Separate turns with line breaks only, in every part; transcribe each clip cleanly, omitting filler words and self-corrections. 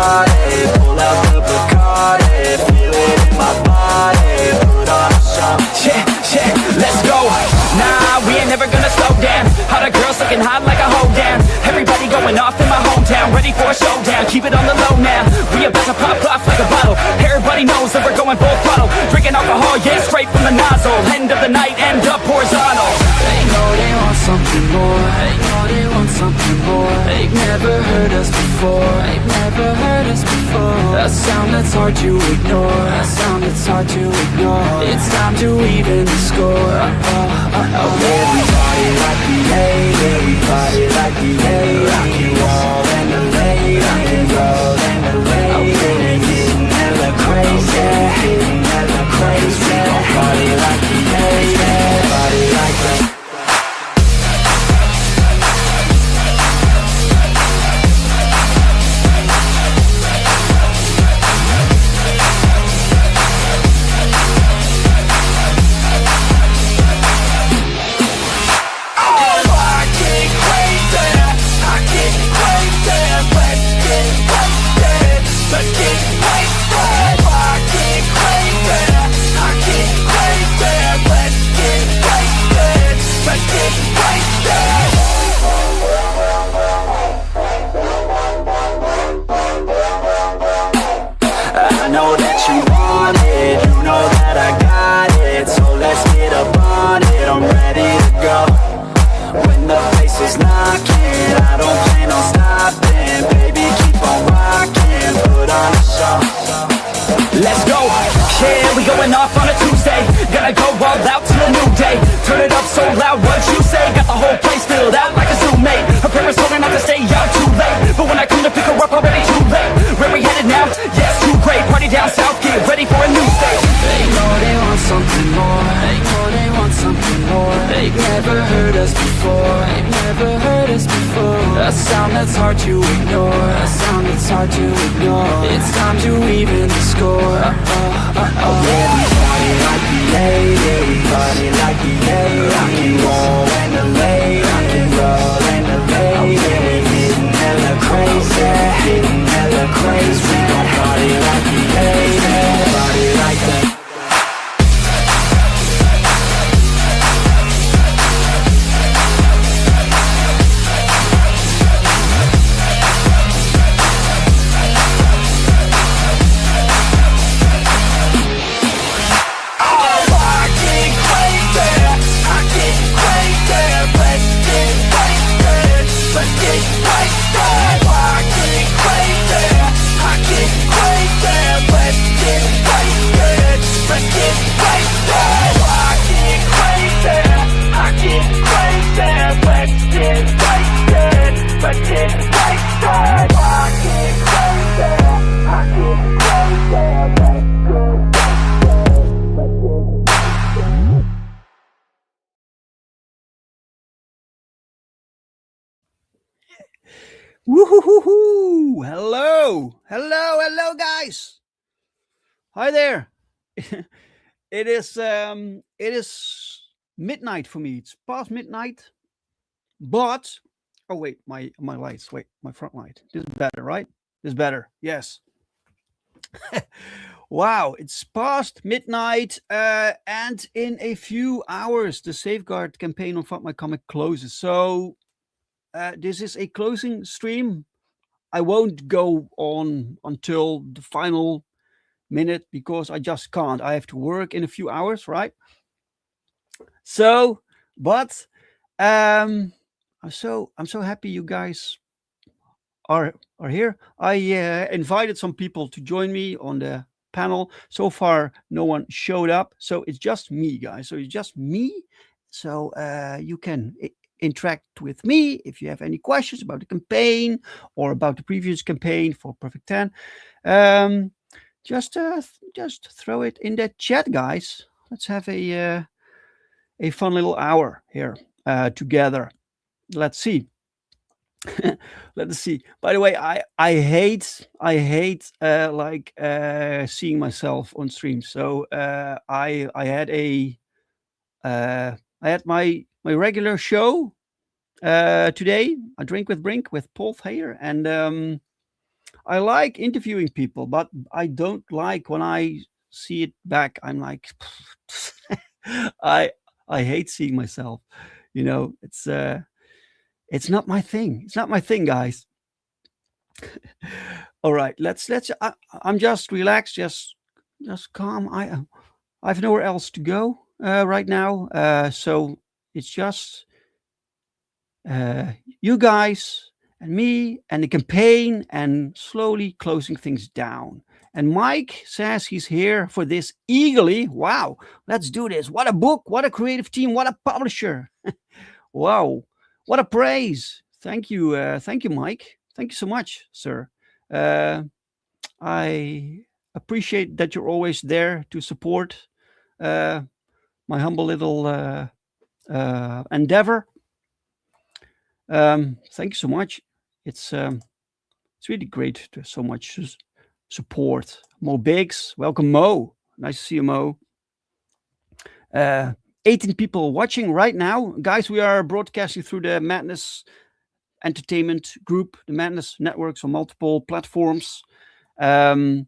party, pull out the Bacardi, feel it in my body, put on a show. Yeah, let's go. Nah, we ain't never gonna slow down. All the girls looking hot like a hoe down. Everybody going off in my hometown, ready for a showdown. Keep it on the low now. We about to pop off like a bottle. Everybody knows that we're going full throttle. Drinking alcohol, yeah, straight from the nozzle. End of the night, end up horizontal. They know they want something more. They know they want something more. They've never heard us before. They've never heard us before. A sound that's hard to ignore. A sound that's hard to ignore. It's time to even the score. Everybody like we hate. Everybody like we hate. Rock and roll and the late. Rock and roll and the late. Getting hella crazy. Getting hella crazy. Everybody like we hate. Everybody like we. I know that you want it, you know that I got it. So let's get up on it, I'm ready to go. When the bass is knocking, I don't plan on stopping. Baby, keep on rocking, put on a show. Let's go, yeah, we going off on a Tuesday. Gonna go all out till a new day. Turn it up so loud, what you say? Got the whole place filled out like a zoo mate. Her parents told her not to stay out too late, but when I come to pick her up, already too late. Where we headed now? Yes, too great. Party down south, get ready for a new stage. They know they want something more. They know they want something more. They've never heard us before. They've never heard us before. A sound that's hard to ignore. A sound that's hard to ignore. It's time to even the score. Everybody like we hate. Everybody like we hate. Rock and roll and the late. Rock and roll and the late. Getting hella crazy. Getting hella crazy. We gon' party like we hate. Everybody like that.
Woohoo! Hello, guys. Hi there. It is midnight for me. It's past midnight, but oh wait, my lights. Wait, my front light. This is better, right? This is better. Yes. Wow, it's past midnight, and in a few hours, the Safeguard campaign on FundMyComic closes. So this is a closing stream. I won't go on until the final minute because I just can't. I have to work in a few hours, right? So, but I'm so happy you guys are here. I invited some people to join me on the panel. So far, no one showed up. So it's just me, guys. So it's just me. So you can interact with me if you have any questions about the campaign or about the previous campaign for Perfect 10. Just throw it in the chat, guys. Let's have a fun little hour here together. Let's see. Let's see. By the way, I hate seeing myself on stream. So I had my regular show today, A Drink with Brink with Paul Thayer, and I like interviewing people, but I don't like when I see it back. I'm like, I I hate seeing myself. It's not my thing. It's not my thing, guys. All right, let's. I'm just relaxed, just calm. I have nowhere else to go right now, so it's just uh, you guys and me and the campaign and slowly closing things down. And Mike says he's here for this eagerly. Wow, let's do this. What a book, what a creative team, what a publisher. Wow, what a praise. Thank you, Mike. Thank you so much, sir. Uh, I appreciate that you're always there to support uh, my humble little endeavor. Thank you so much. It's really great to have so much support. Mo Biggs, welcome, Mo. Nice to see you, Mo. Uh, 18 people watching right now, guys. We are broadcasting through the Madness Entertainment Group, the Madness Networks on multiple platforms. Try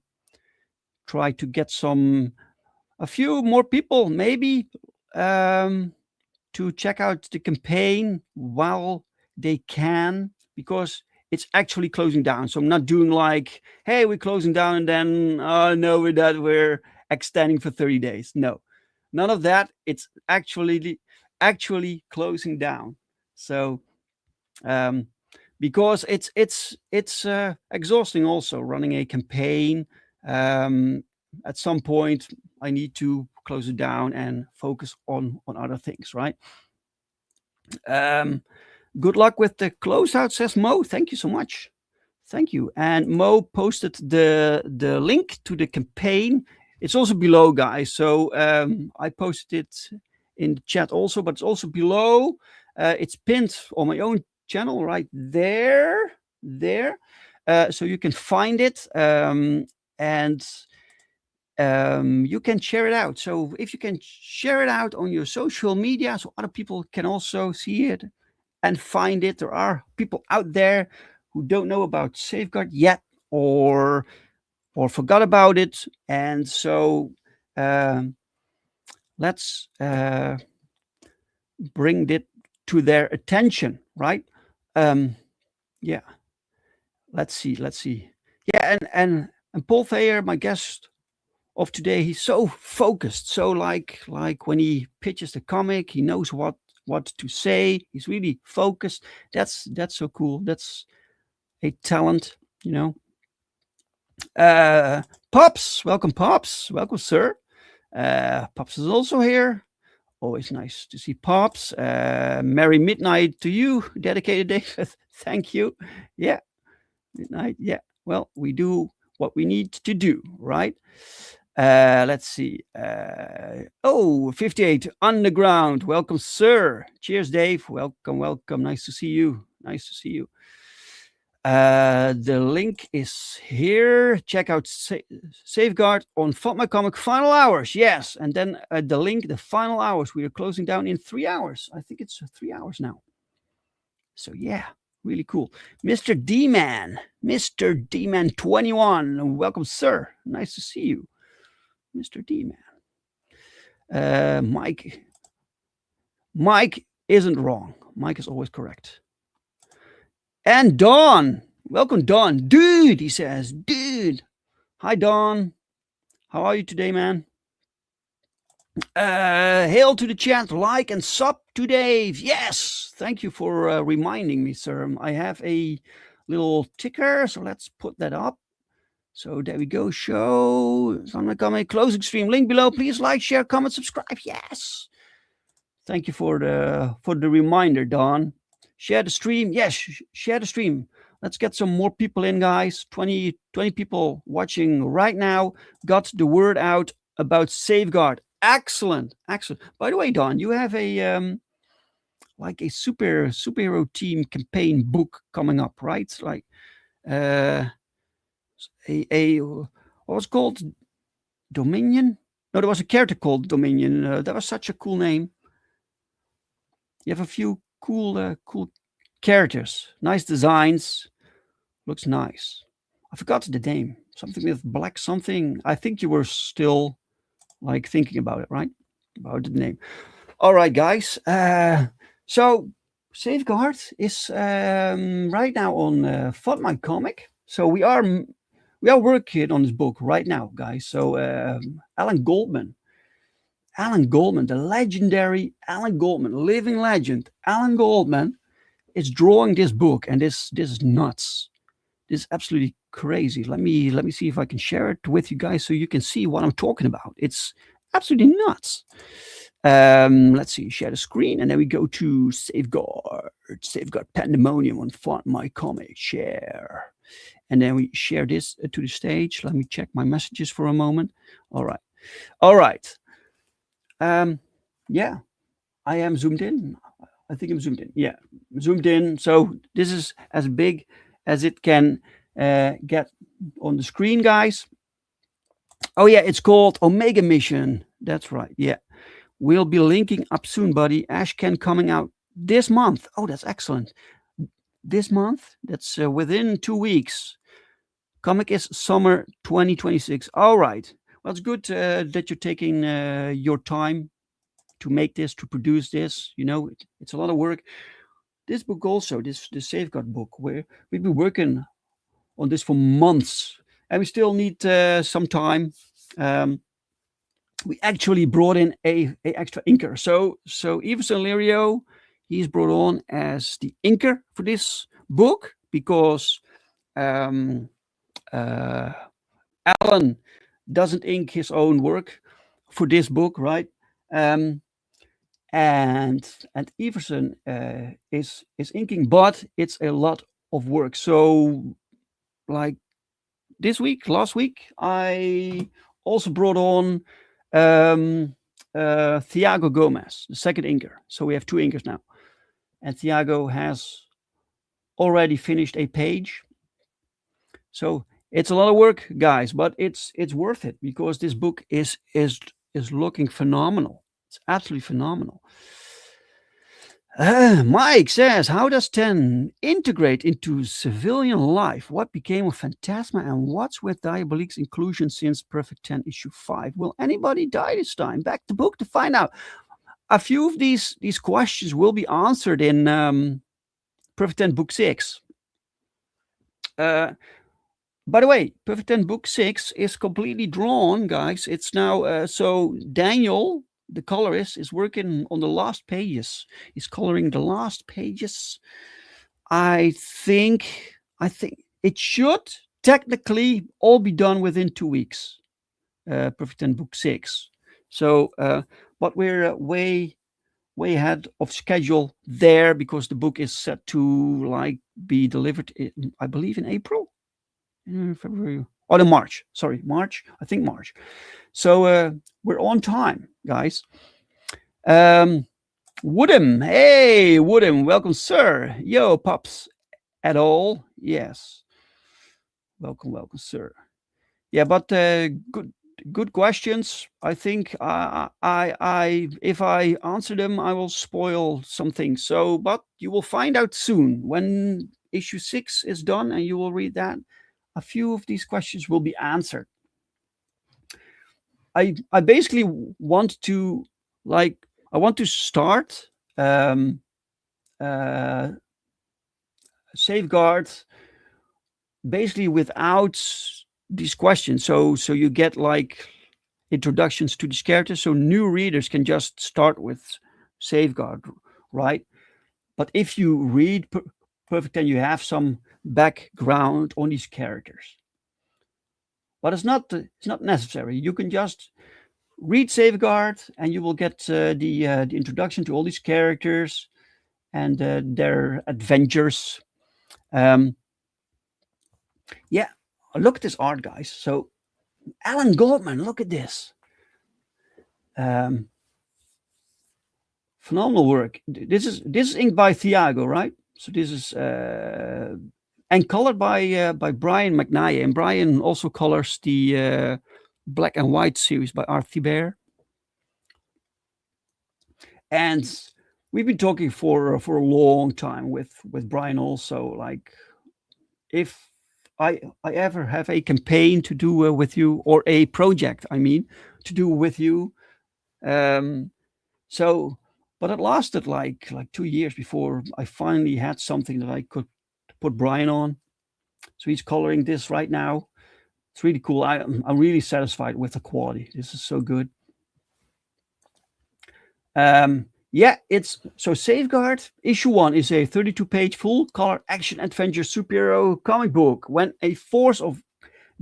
to get a few more people, maybe, to check out the campaign while they can, because it's actually closing down. So I'm not doing like, hey, we're closing down and then, oh no, we're extending for 30 days. No, none of that. It's actually closing down. So because it's exhausting also running a campaign. At some point, I need to close it down and focus on other things, right? Good luck with the closeout, says Mo. Thank you so much. Thank you. And Mo posted the link to the campaign. It's also below, guys. So I posted it in the chat also, but it's also below. It's pinned on my own channel right there. So you can find it. And you can share it out. So if you can share it out on your social media so other people can also see it and find it. There are people out there who don't know about Safeguard yet or forgot about it. And so let's bring it to their attention, right? Yeah. Let's see. Yeah, and Paul Thayer, my guest of today, he's so focused. So like when he pitches the comic, he knows what to say. He's really focused. That's so cool. That's a talent, Pops, welcome, sir. Pops is also here. Always nice to see Pops. Merry midnight to you, dedicated David. Thank you. Yeah, midnight. Yeah. Well, we do what we need to do, right? Let's see. 58 Underground. Welcome, sir. Cheers, Dave. Welcome. Nice to see you. The link is here. Check out Safeguard on FundMyComic Final Hours. Yes. And then the link, the final hours. We are closing down in 3 hours. I think it's 3 hours now. So, yeah. Really cool. Mr. D-Man 21. Welcome, sir. Nice to see you. Mr. D-Man. Mike isn't wrong. Mike is always correct. And Don. Welcome, Don. Dude, he says. Dude. Hi, Don. How are you today, man? Hail to the chat. Like and sub to Dave. Yes. Thank you for reminding me, sir. I have a little ticker, so let's put that up. So there we go. Show FundMyComic closing stream. Link below. Please like, share, comment, subscribe. Yes. Thank you for the reminder, Don. Share the stream. Yes, share the stream. Let's get some more people in, guys. 20 people watching right now. Got the word out about Safeguard. Excellent. By the way, Don, you have a like a superhero team campaign book coming up, right? Like a what was called Dominion? No, there was a character called Dominion. That was such a cool name. You have a few cool characters, nice designs. Looks nice. I forgot the name. Something with black something. I think you were still like thinking about it, right? About the name. All right, guys. So Safeguard is right now on FundMyComic. So we are working on this book right now, guys. So Alan Goldman, the legendary Alan Goldman, living legend, Alan Goldman is drawing this book, and this is nuts. This is absolutely crazy. Let me see if I can share it with you guys so you can see what I'm talking about. It's absolutely nuts. Let's see, share the screen, and then we go to Safeguard Pandemonium on FundMyComic, share. And then we share this to the stage. Let me check my messages for a moment. All right. Yeah, I am zoomed in. I think I'm zoomed in. Yeah, zoomed in. So this is as big as it can get on the screen, guys. Oh yeah, it's called Omega Mission. That's right. Yeah, we'll be linking up soon, buddy. Ashcan coming out this month. Oh, that's excellent. This month. That's within 2 weeks. Comic is summer 2026. All right. Well, it's good that you're taking your time to make this, to produce this. You know, it's a lot of work. This book also, this Safeguard book, where we've been working on this for months, and we still need some time. We actually brought in a extra inker. So Everson Lirio, he's brought on as the inker for this book because Alan doesn't ink his own work for this book, right? And Everson is inking, but it's a lot of work. So, like last week, I also brought on Thiago Gomez, the second inker. So we have 2 inkers now, and Thiago has already finished a page. So it's a lot of work, guys, but it's worth it because this book is looking phenomenal. It's absolutely phenomenal. Mike says, how does 10 integrate into civilian life? What became of Phantasma and what's with Diabolik's inclusion since Perfect 10 issue 5? Will anybody die this time? Back to book to find out. A few of these questions will be answered in Perfect 10 book 6. By the way, Perfect 10 book 6 is completely drawn, guys. It's now, so Daniel, the colorist, is working on the last pages. He's coloring the last pages. I think it should technically all be done within 2 weeks. Perfect 10 book 6. So, but we're way ahead of schedule there because the book is set to like be delivered in, I believe, in April, February, or in March. Sorry, March. I think March. So we're on time, guys. Woodham, hey Woodham, welcome, sir. Yo, pups at all? Yes, welcome, sir. Yeah, but good questions. I think I if I answer them, I will spoil something. So, but you will find out soon when issue 6 is done, and you will read that. A few of these questions will be answered. I basically want to start Safeguard basically without these questions. So you get like introductions to these characters, so new readers can just start with Safeguard, right? But if you read Perfect 10, you have some background on these characters. But it's not necessary. You can just read Safeguard, and you will get the introduction to all these characters and their adventures. Yeah, look at this art, guys. So Alan Goldman, look at this. Phenomenal work. This is inked by Thiago, right? So this is and colored by Brian McNair, and Brian also colors the Black and White series by Art Thibert. And we've been talking for a long time with Brian also. Like, if I ever have a campaign to do with you, or a project, I mean, to do with you. Um, so, but it lasted like 2 years before I finally had something that I could put Brian on. So he's coloring this right now. It's really cool. I'm really satisfied with the quality. This is so good. Yeah, it's so Safeguard issue 1 is a 32-page full color action adventure superhero comic book. When a force of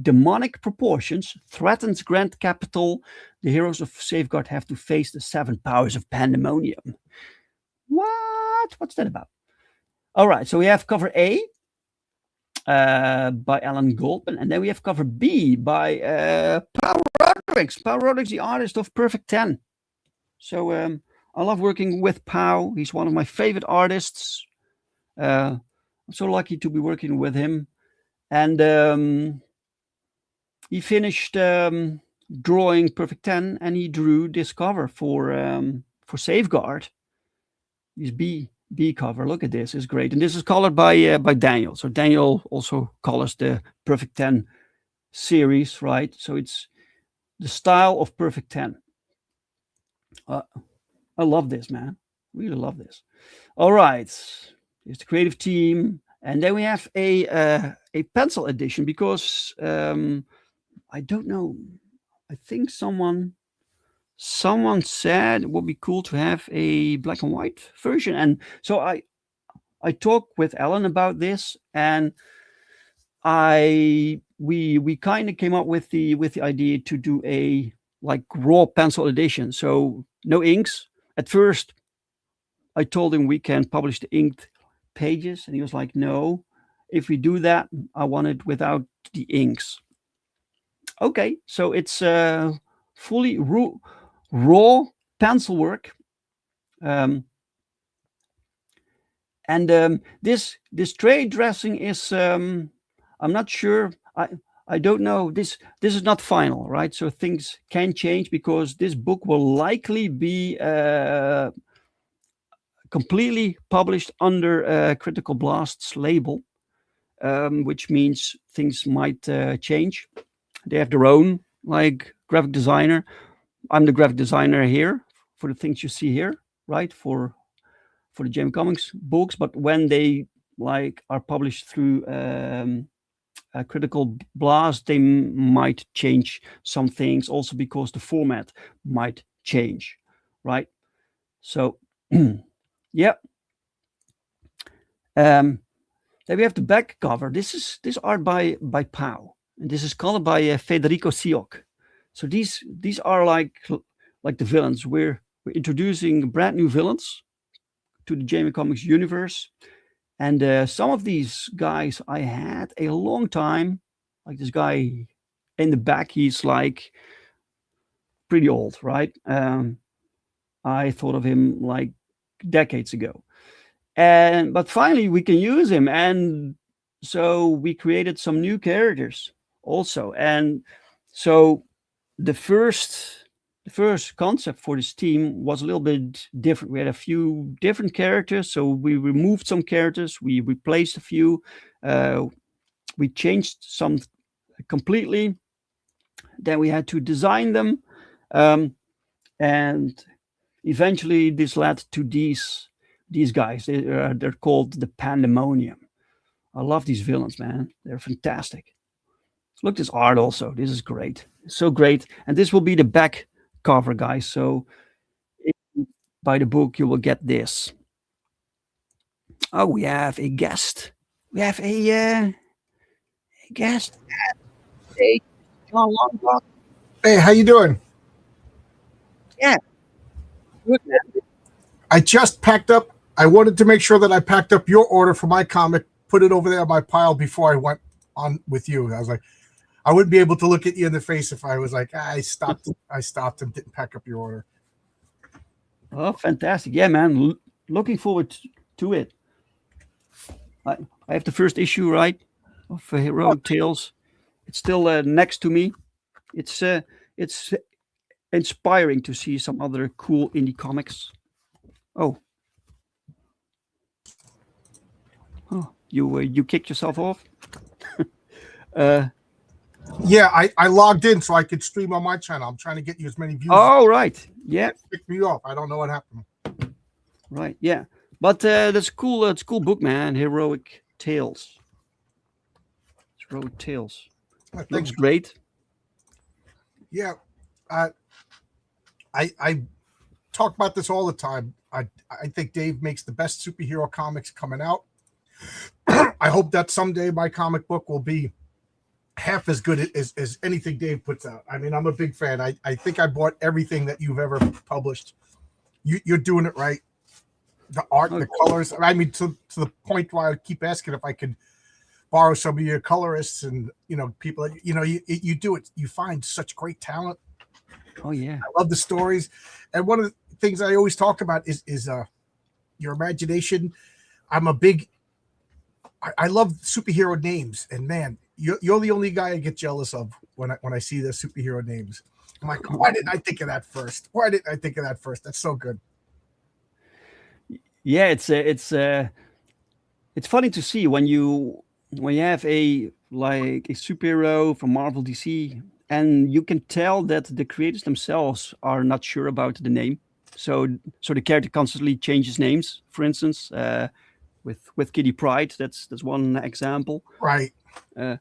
demonic proportions threatens Grand Capital, the heroes of Safeguard have to face the 7 powers of pandemonium. What? What's that about? All right, so we have cover A by Alan Goldman, and then we have cover B by Paul Rodrigues. Paul Rodrigues, the artist of Perfect 10. So I love working with Pau. He's one of my favorite artists. I'm so lucky to be working with him. And he finished drawing Perfect 10, and he drew this cover for Safeguard. This B cover. Look at this; it's great. And this is colored by Daniel. So Daniel also colors the Perfect 10 series, right? So it's the style of Perfect 10. I love this, man. Really love this. All right, here's the creative team, and then we have a pencil edition because I don't know. I think someone said it would be cool to have a black and white version, and so I talked with Ellen about this, and we kind of came up with the idea to do a like raw pencil edition, so no inks. At first, I told him we can publish the inked pages, and he was like, "No, if we do that, I want it without the inks." Okay, so it's fully raw pencil work, and this tray dressing is I'm not sure. I don't know. This is not final, right? So things can change because this book will likely be completely published under Critical Blast's label, which means things might change. They have their own like graphic designer. I'm the graphic designer here for the things you see here, right? For the Jamie Comics books, but when they like are published through Critical Blast, they might change some things also because the format might change, right? So yeah. Then we have the back cover. This art by Pau, and this is colored by Federico Siok. So these are like the villains. We're introducing brand new villains to the Jamie Comics universe, and some of these guys I had a long time. Like this guy in the back, he's like pretty old, right? I thought of him like decades ago. But finally we can use him, and so we created some new characters also. And so the first concept for this team was a little bit different. We had a few different characters, so we removed some characters, we replaced a few, we changed some completely, then we had to design them, and eventually this led to these guys. They're called the Pandemonium. I love these villains, man. They're fantastic. Look, this art also. This is great. So great. And this will be the back cover, guys. So if you buy the book, you will get this. Oh, we have a guest. We have a guest. Hey, John Longblock.
Hey, how you doing?
Yeah. Good, man.
I just packed up. I wanted to make sure that I packed up your order for my comic, put it over there on my pile before I went on with you. I was like, I wouldn't be able to look at you in the face if I was like, I stopped and didn't pack up your order.
Oh, fantastic. Yeah, man. Looking forward to it. I have the first issue, right, of Heroic Tales. It's still next to me. It's inspiring to see some other cool indie comics. Oh, you kicked yourself off?
Yeah, I logged in so I could stream on my channel. I'm trying to get you as many views.
Oh, right. Yeah.
Pick me off. I don't know what happened.
Right. Yeah. But that's cool. It's a cool book, man. Heroic Tales. Heroic Tales. Looks great.
Yeah. I talk about this all the time. I think Dave makes the best superhero comics coming out. I hope that someday my comic book will be half as good as anything Dave puts out. I mean, I'm a big fan. I think I bought everything that you've ever published. You're doing it right. The art, the colors. I mean, to the point where I keep asking if I could borrow some of your colorists and people. You do it. You find such great talent.
Oh yeah,
I love the stories, and one of the things I always talk about is your imagination. I'm a big. I love superhero names, and man, you're the only guy I get jealous of when I see the superhero names. I'm like, why didn't I think of that first? Why didn't I think of that first? That's so good.
Yeah, it's funny to see when you have a superhero from Marvel, DC, and you can tell that the creators themselves are not sure about the name. So the character constantly changes names. For instance, with Kitty Pryde, that's one example.
Right. And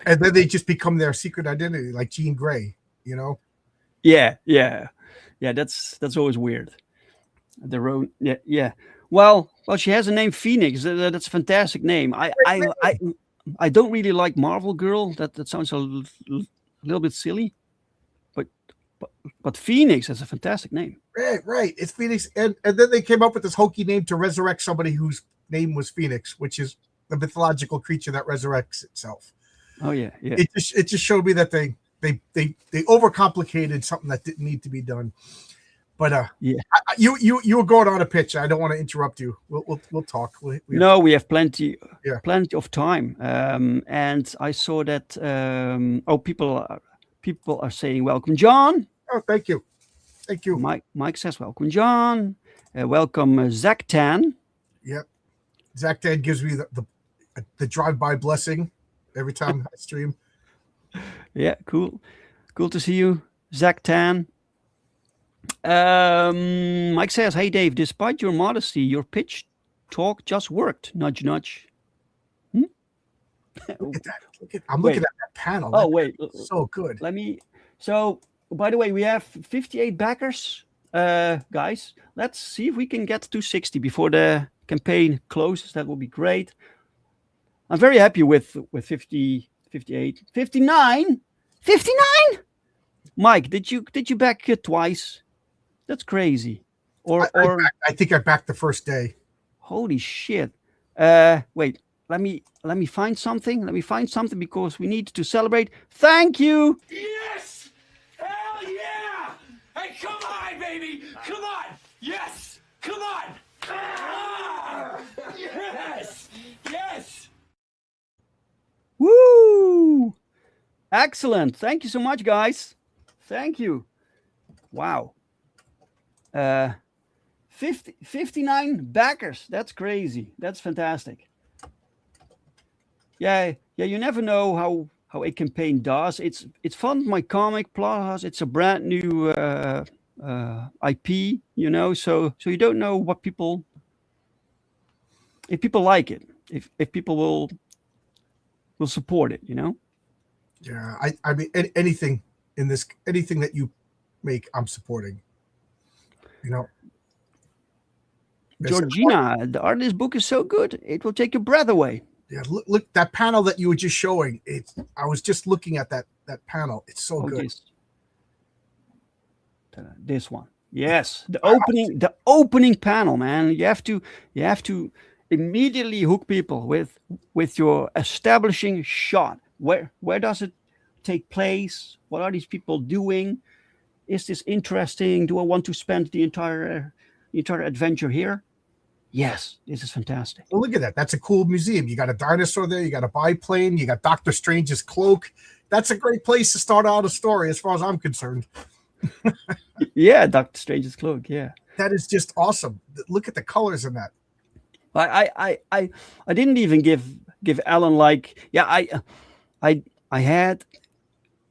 then they just become their secret identity, like Jean Grey.
Yeah. That's always weird. Their own. Yeah. Well, she has a name, Phoenix. That's a fantastic name. I don't really like Marvel Girl. That sounds a little bit silly, but Phoenix is a fantastic name.
Right. It's Phoenix, and then they came up with this hokey name to resurrect somebody whose name was Phoenix, which is the mythological creature that resurrects itself.
Oh yeah.
It just showed me that they overcomplicated something that didn't need to be done. But
yeah,
you were going on a pitch. I don't want to interrupt you. We'll talk.
We have plenty of time. And I saw that. People are saying welcome, John.
Oh, thank you.
Mike says welcome, John. Welcome, Zach Tan.
Yep, Zach Tan gives me the drive-by blessing every time I stream.
Yeah, cool to see you, Zach Tan. Mike says, "Hey Dave, despite your modesty, your pitch talk just worked. Nudge, nudge."
Look at that. I'm looking at that panel.
Oh, wait.
So good.
So, by the way, we have 58 backers, guys. Let's see if we can get to 60 before the campaign closes. That would be great. I'm very happy with 50, 58, 59. 59? Mike, did you back twice? That's crazy. I
think I backed the first day.
Holy shit. Wait. Let me find something. Because we need to celebrate. Thank you.
Yes! Hell yeah! Hey, come on, baby! Come on! Yes! Come on! Ah! Yes! Yes!
Woo! Excellent. Thank you so much, guys. Thank you. Wow. 59 backers. That's crazy. That's fantastic. Yeah, you never know how a campaign does. It's FundMyComic plus it's a brand new IP, so you don't know what if people like it, if people will support it,
Yeah, I mean anything that you make, I'm supporting.
Georgina, the art of this book is so good, it will take your breath away.
Yeah, look that panel that you were just showing. I was just looking at that panel. It's so good.
This one, yes, the opening panel, man. You have to immediately hook people with your establishing shot. Where does it take place? What are these people doing? Is this interesting? Do I want to spend the entire adventure here? Yes, this is fantastic.
Well, look at that. That's a cool museum. You got a dinosaur there. You got a biplane. You got Doctor Strange's cloak. That's a great place to start out a story, as far as I'm concerned.
Yeah, Doctor Strange's cloak. Yeah,
that is just awesome. Look at the colors in that.
I didn't even give give Alan like, yeah, I had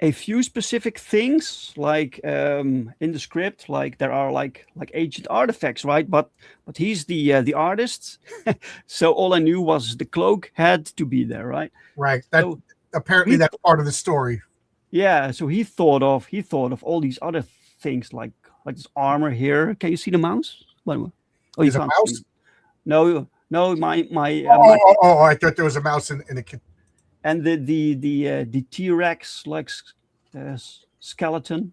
a few specific things like in the script, like there are like ancient artifacts, right? But he's the artist, so all I knew was the cloak had to be there, right?
Right. That
So
apparently
he,
that's part of the story.
yeah, so he thought of all these other things like this armor here. Can you see the mouse? Oh, you
There's a
can't see.
mouse.
No, my
I thought there was a mouse in the kit.
and the T-Rex like skeleton.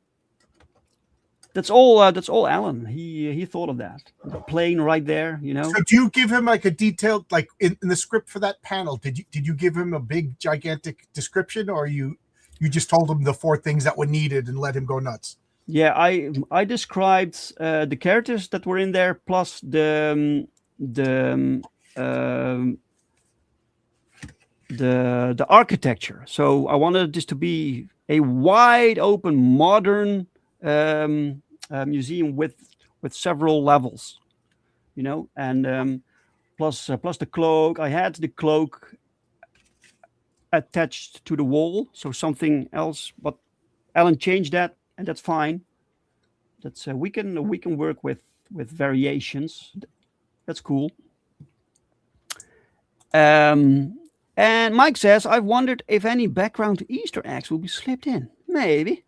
That's all. That's all. Alan. He thought of that. The plane right there. You know.
So do you give him like a detailed, like in the script for that panel? Did you give him a big gigantic description, or you just told him the 4 things that were needed and let him go nuts?
Yeah, I described the characters that were in there plus the architecture. So I wanted this to be a wide open modern museum with several levels, you know, and plus the cloak. I had the cloak attached to the wall, so something else. But Alan changed that, and that's fine. That's we can work with variations. That's cool. And Mike says, I've wondered if any background Easter eggs will be slipped in. Maybe.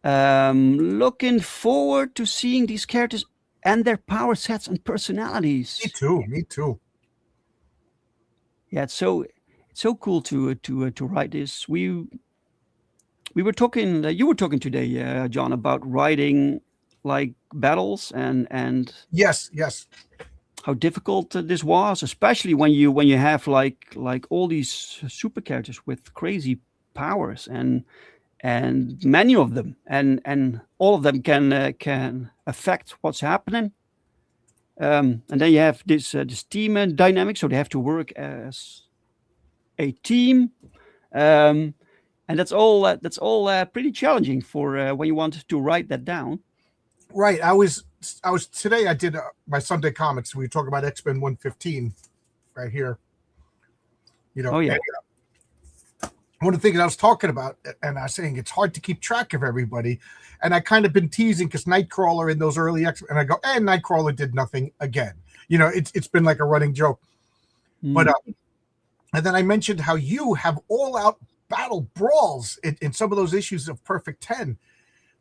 Looking forward to seeing these characters and their power sets and personalities.
Me too.
Yeah, it's so cool to write this. We were talking. You were talking today, John, about writing like battles and
Yes.
how difficult this was, especially when you have like all these super characters with crazy powers and many of them and all of them can affect what's happening. And then you have this team dynamic, so they have to work as a team, and that's all pretty challenging for when you want to write that down.
Right. I was today. I did my Sunday comics. We were talking about X-Men 115 right here. You know.
Oh yeah.
And, one of the things I was talking about, and I was saying it's hard to keep track of everybody, and I kind of been teasing because Nightcrawler in those early X, and I go, and Nightcrawler did nothing again. You know, it's been like a running joke. But and then I mentioned how you have all-out battle brawls in some of those issues of Perfect 10.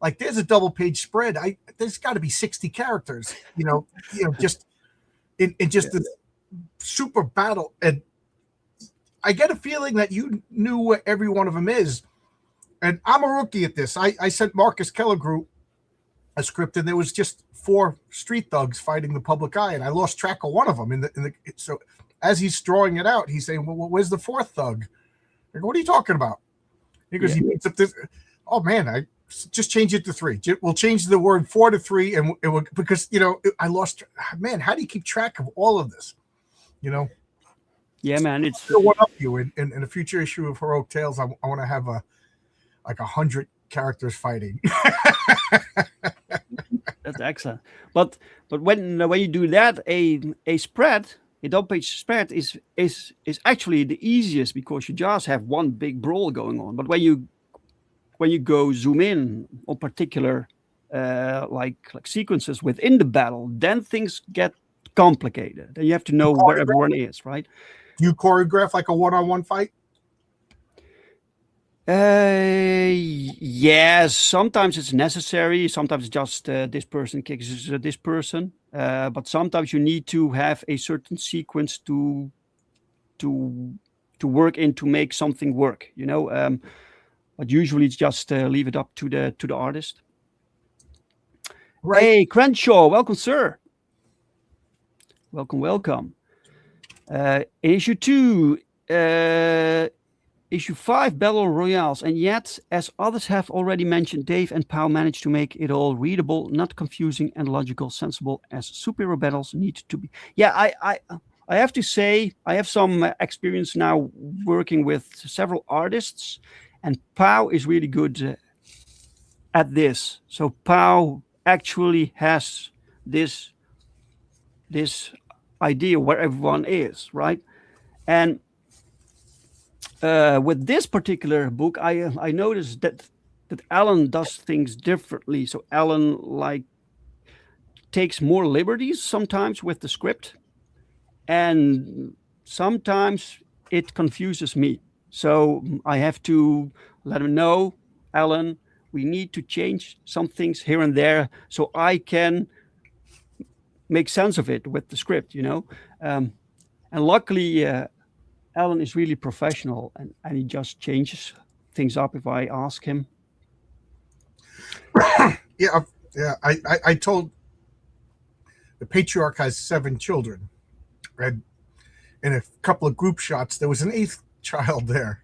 Like there's a double-page spread. There's got to be 60 characters. You know, just in just the super battle. And I get a feeling that you knew what every one of them is. And I'm a rookie at this. I sent Marcus Kellegrew a script, and there was just 4 street thugs fighting the public eye, and I lost track of one of them. So as he's drawing it out, he's saying, "Well, where's the 4th thug?" I go, "What are you talking about?" He goes, "He beats up this." Oh man, I just change it to 3. We'll change the word 4 to 3, and it will, because I lost. Man, how do you keep track of all of this? You know.
Yeah, man, it's
still one up you in a future issue of Heroic Tales. I want to have 100 characters fighting.
That's excellent. But when you do that, a double-page spread is actually the easiest because you just have one big brawl going on. But when you go zoom in on particular like sequences within the battle, then things get complicated. And you have to know where everyone is, right?
Do you choreograph like a one-on-one fight?
Yes, sometimes it's necessary. Sometimes it's just this person kicks this person. But sometimes you need to have a certain sequence to work in to make something work. You know, but usually it's just leave it up to the artist. Right. Hey, Crenshaw, welcome, sir. Welcome. Issue 2. Issue 5, Battle Royales, and yet, as others have already mentioned, Dave and Pau managed to make it all readable, not confusing, and logical, sensible as superhero battles need to be. Yeah, I have to say, I have some experience now working with several artists, and Pau is really good at this. So Pau actually has this idea where everyone is, right? And with this particular book, I noticed that Alan does things differently. So Alan like takes more liberties sometimes with the script, and sometimes it confuses me. So I have to let him know, Alan, we need to change some things here and there so I can make sense of it with the script, you know. And luckily, Alan is really professional, and he just changes things up if I ask him.
Yeah, yeah. I told the patriarch has 7 children, and in a couple of group shots, there was an 8th child there.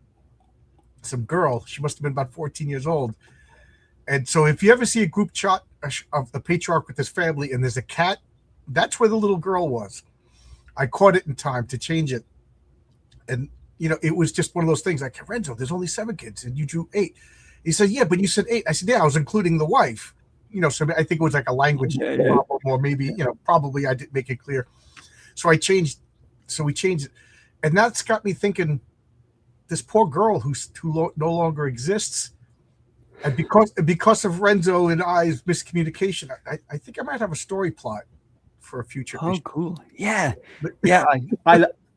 Some girl. She must have been about 14 years old. And so, if you ever see a group shot of the patriarch with his family, and there's a cat, that's where the little girl was. I caught it in time to change it. And, you know, it was just one of those things like, Renzo, there's only 7 kids and you drew 8. He said, yeah, but you said 8. I said, yeah, I was including the wife. You know, so I think it was like a language problem, or maybe, you know, probably I didn't make it clear. So we changed it. And that's got me thinking, this poor girl who no longer exists. And because of Renzo and I's miscommunication, I think I might have a story plot for a future
Oh,
issue.
cool. Yeah. Yeah.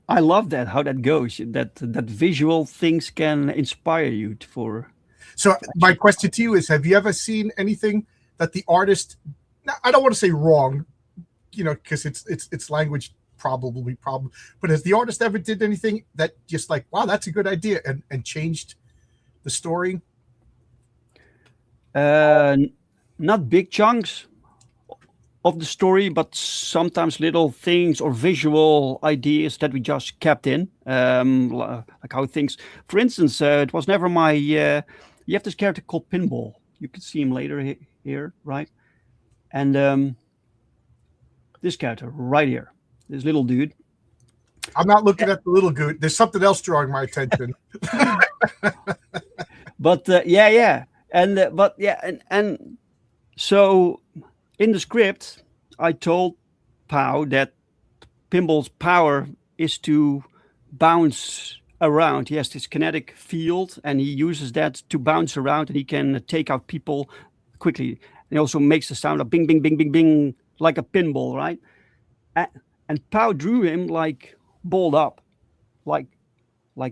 I love that, how that goes, that visual things can inspire you for.
So my question to you is, have you ever seen anything that the artist, now, I don't want to say wrong, you know, because it's language probably problem, but has the artist ever did anything that just like, wow, that's a good idea, and changed the story?
Not big chunks of the story, but sometimes little things or visual ideas that we just kept in, like how things. For instance, it was never my. You have this character called Pinball. You can see him later here, right? And this character right here, this little dude.
I'm not looking at the little dude. There's something else drawing my attention.
But yeah, and so in the script, I told Pau that Pinball's power is to bounce around. He has this kinetic field, and he uses that to bounce around, and he can take out people quickly. He also makes the sound of bing, bing, bing, bing, bing, like a pinball, right? And Pau drew him like balled up, like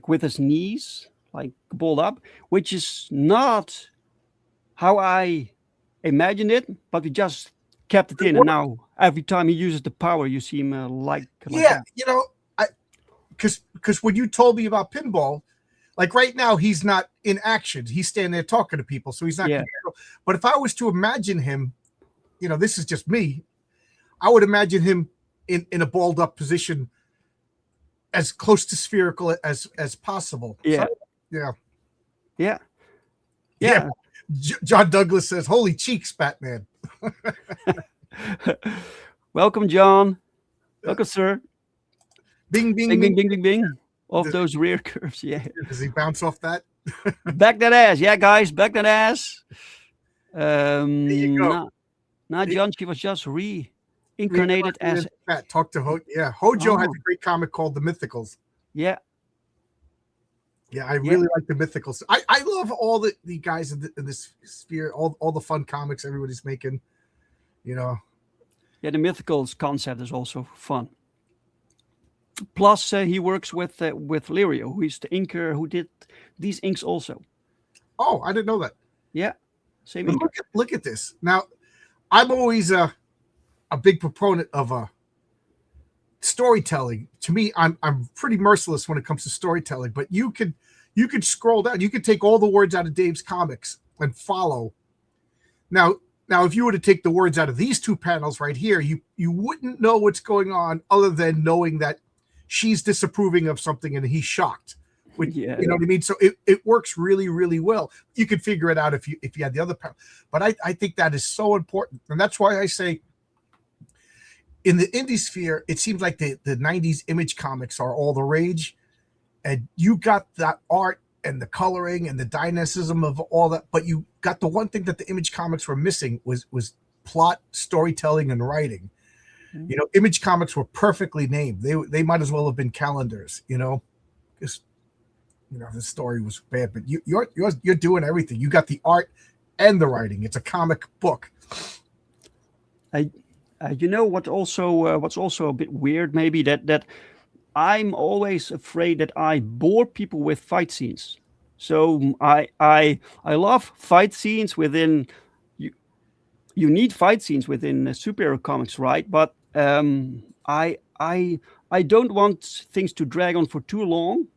with his knees, like balled up, which is not how I imagined it, but we just kept it in. And now every time he uses the power, you see him like
yeah,
that.
you know, because when you told me about Pinball, like right now he's not in action, he's standing there talking to people, so he's not.
Yeah.
But if I was to imagine him, you know, this is just me, I would imagine him in a balled up position, as close to spherical as possible.
Yeah.
So,
Yeah.
John Douglas says, "Holy cheeks, Batman."
Welcome, John. Welcome, sir.
Bing, bing,
Bing, bing,
bing.
bing, bing, bing. Off those rear curves, yeah.
Does he bounce off that?
Back that ass, yeah, guys. Back that ass.
you go.
Now, Johnsky was just reincarnated as.
Talk to Hojo has
Oh.
a great comic called The Mythicals.
Yeah.
Yeah, I really like the Mythicals. I love all the guys in this sphere, all the fun comics everybody's making, you know.
Yeah, the Mythicals concept is also fun. Plus, he works with Lirio, who is the inker who did these inks also.
Oh, I didn't know that.
Yeah, same
But
inker.
look at this. Now, I'm always a big proponent of storytelling. To me, I'm pretty merciless when it comes to storytelling. But you could scroll down. You could take all the words out of Dave's comics and follow. Now, if you were to take the words out of these 2 panels right here, you wouldn't know what's going on other than knowing that she's disapproving of something and he's shocked.
Yeah.
You know what I mean? So it works really, really well. You could figure it out if you had the other panel. But I think that is so important. And that's why I say in the indie sphere, it seems like the 90s Image comics are all the rage. And you got that art and the coloring and the dynamism of all that, but you got the one thing that the Image comics were missing was plot, storytelling, and writing. You know, Image Comics were perfectly named. They might as well have been calendars. You know, because the story was bad, but you're doing everything. You got the art and the writing. It's a comic book.
You know what's also a bit weird, maybe that I'm always afraid that I bore people with fight scenes. So I love fight scenes within you. You need fight scenes within superhero comics, right? But I don't want things to drag on for too long.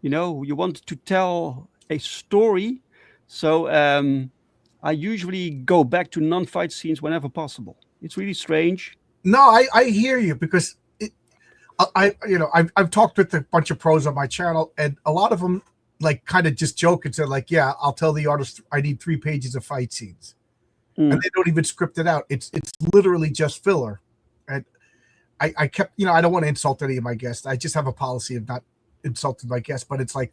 You know, you want to tell a story, so I usually go back to non-fight scenes whenever possible. It's really strange.
No, I hear you, because I've talked with a bunch of pros on my channel, and a lot of them like kind of just joke and said like, yeah, I'll tell the artist I need 3 pages of fight scenes, and they don't even script it out. It's literally just filler. And I kept, I don't want to insult any of my guests. I just have a policy of not insulting my guests, but it's like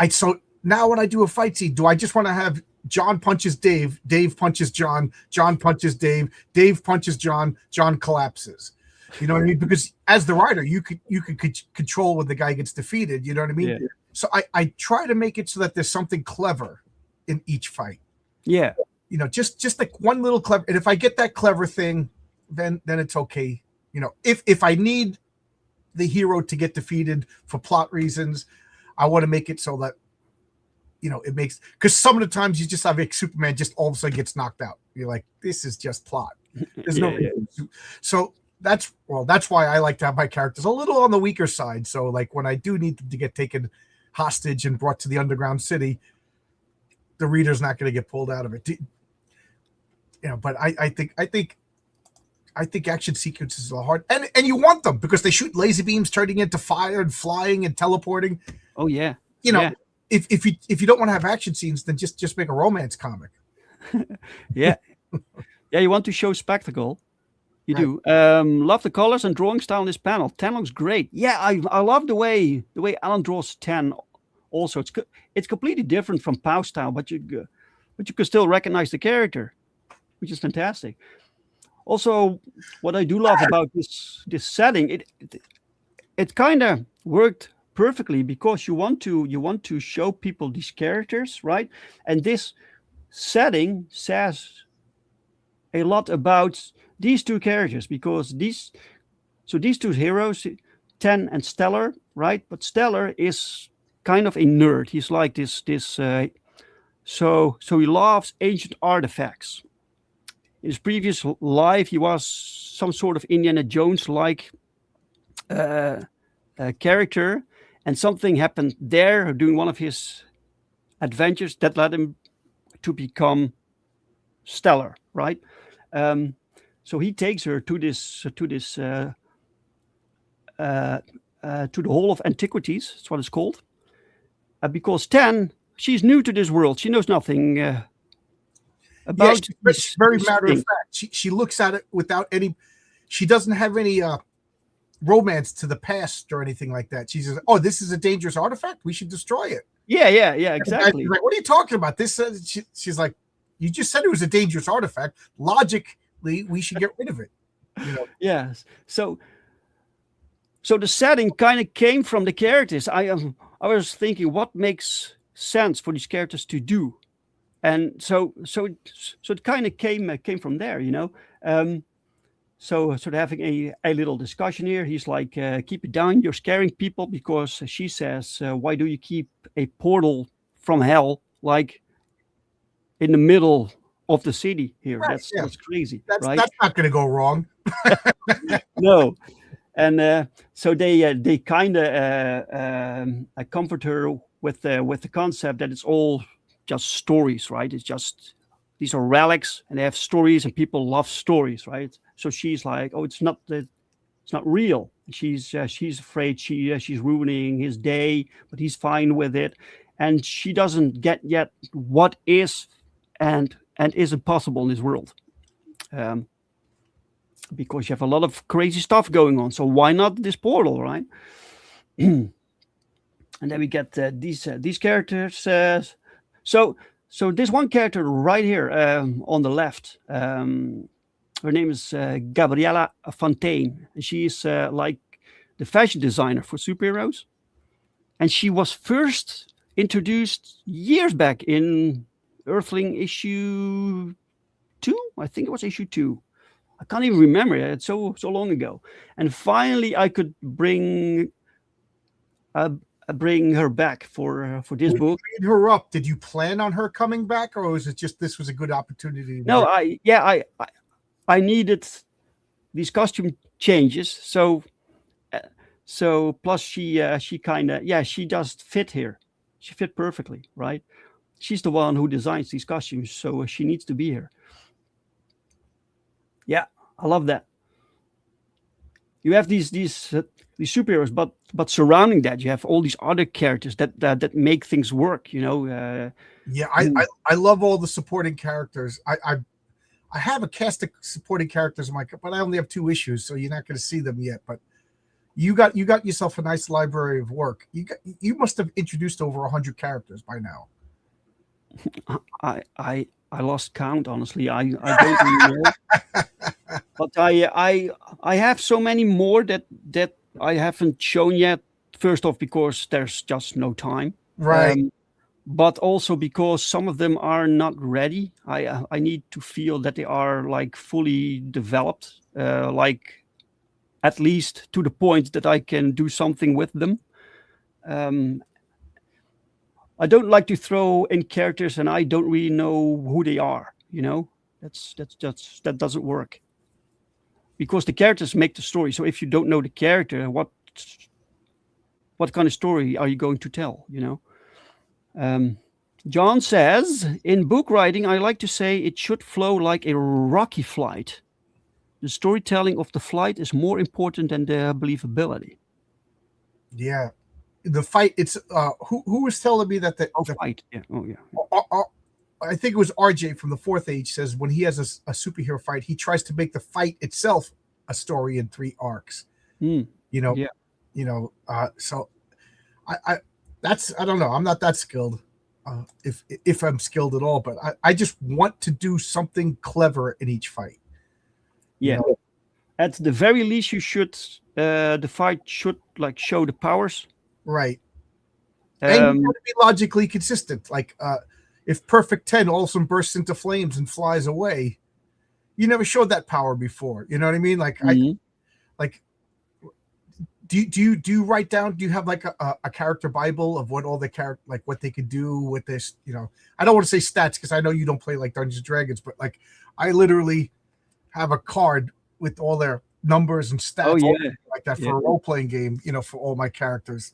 so now when I do a fight scene, do I just want to have John punches Dave, Dave punches John, John punches Dave, Dave punches John, John collapses? You know what I mean? Because as the writer, you could control when the guy gets defeated. You know what I mean?
Yeah.
So I try to make it so that there's something clever in each fight.
Yeah.
You know, just like one little clever. And if I get that clever thing, then it's okay. You know, if I need the hero to get defeated for plot reasons, I want to make it so that, it makes, because some of the times you just have like Superman just all of a sudden gets knocked out. You're like, this is just plot. There's no reason. So that's why I like to have my characters a little on the weaker side. So like when I do need them to get taken hostage and brought to the underground city, the reader's not going to get pulled out of it. But I think action sequences are hard, and you want them because they shoot laser beams turning into fire and flying and teleporting.
Oh yeah.
If you don't want to have action scenes, then just make a romance comic.
Yeah. Yeah, you want to show spectacle. You do. Love the colors and drawing style in this panel. 10 looks great. Yeah, I love the way Alan draws 10. Also, it's completely different from Pow style, but you can still recognize the character, which is fantastic. Also, what I do love about this setting, it kind of worked perfectly because you want to show people these characters, right? And this setting says a lot about these 2 characters, because these 2 heroes, 10 and Stellar, right? But Stellar is kind of a nerd. He's like this so he loves ancient artifacts. In his previous life, he was some sort of Indiana Jones-like character, and something happened there during one of his adventures that led him to become Stellar, right? So he takes her to the Hall of Antiquities. That's what it's called. Because 10, she's new to this world. She knows nothing about.
Yeah, she's very matter of fact. She looks at it without any. She doesn't have any romance to the past or anything like that. She says, "Oh, this is a dangerous artifact. We should destroy it."
Yeah, exactly.
Like, what are you talking about? This she's like, you just said it was a dangerous artifact. Logically, we should get rid of it.
Yes. So the setting kind of came from the characters. I was thinking, what makes sense for these characters to do, and so it kind of came from there, So sort of having a little discussion here. He's like, keep it down. You're scaring people, because she says, why do you keep a portal from hell like in the middle of the city here?
Right,
that's crazy.
That's
Right?
not going to go wrong.
No. And so they kind of comfort her with the concept that it's all just stories, right? It's just, these are relics and they have stories and people love stories, right? So she's like, oh, it's not real. She's afraid she's ruining his day, but he's fine with it, and she doesn't get yet what is and isn't possible in this world, because you have a lot of crazy stuff going on. So why not this portal, right? And then we get these characters. So this one character right here on the left. Her name is Gabriella Fontaine, and she is like the fashion designer for superheroes. And she was first introduced years back in Earthling issue 2. I think it was issue 2. I can't even remember it. It's so long ago. And finally, I could bring her back for this
When
book.
you made her up, did you plan on her coming back, or was it just this was a good opportunity?
No, I needed these costume changes. So plus she kind of she just fit here. She fit perfectly, right? She's the one who designs these costumes, so she needs to be here. Yeah, I love that. You have these superheroes, but surrounding that, you have all these other characters that make things work.
I love all the supporting characters. I have a cast of supporting characters in but I only have 2 issues, so you're not going to see them yet. But you got yourself a nice library of work. You must have introduced over 100 characters by now.
I lost count, honestly. I don't really know. But I have so many more that I haven't shown yet. First off, because there's just no time.
Right.
But also because some of them are not ready. I need to feel that they are like fully developed, like at least to the point that I can do something with them. I don't like to throw in characters and I don't really know who they are. That doesn't work. Because the characters make the story. So if you don't know the character, what kind of story are you going to tell? John says, in book writing, I like to say it should flow like a rocky flight. The storytelling of the flight is more important than the believability.
Yeah. The fight, it's who was telling me that the
fight. Yeah. Oh yeah.
I think it was RJ from the Fourth Age says when he has a superhero fight, he tries to make the fight itself a story in 3 arcs.
Yeah.
So I don't know. I'm not that skilled, if I'm skilled at all, but I just want to do something clever in each fight.
Yeah. At the very least, you should the fight should like show the powers.
Right. And you got to be logically consistent. Like if Perfect 10 all of a sudden bursts into flames and flies away, you never showed that power before. You know what I mean? Like do you write down? Do you have like a character Bible of what all the what they could do with this? I don't want to say stats because I know you don't play like Dungeons and Dragons, but like I literally have a card with all their numbers and stats like that for a role-playing game. For all my characters.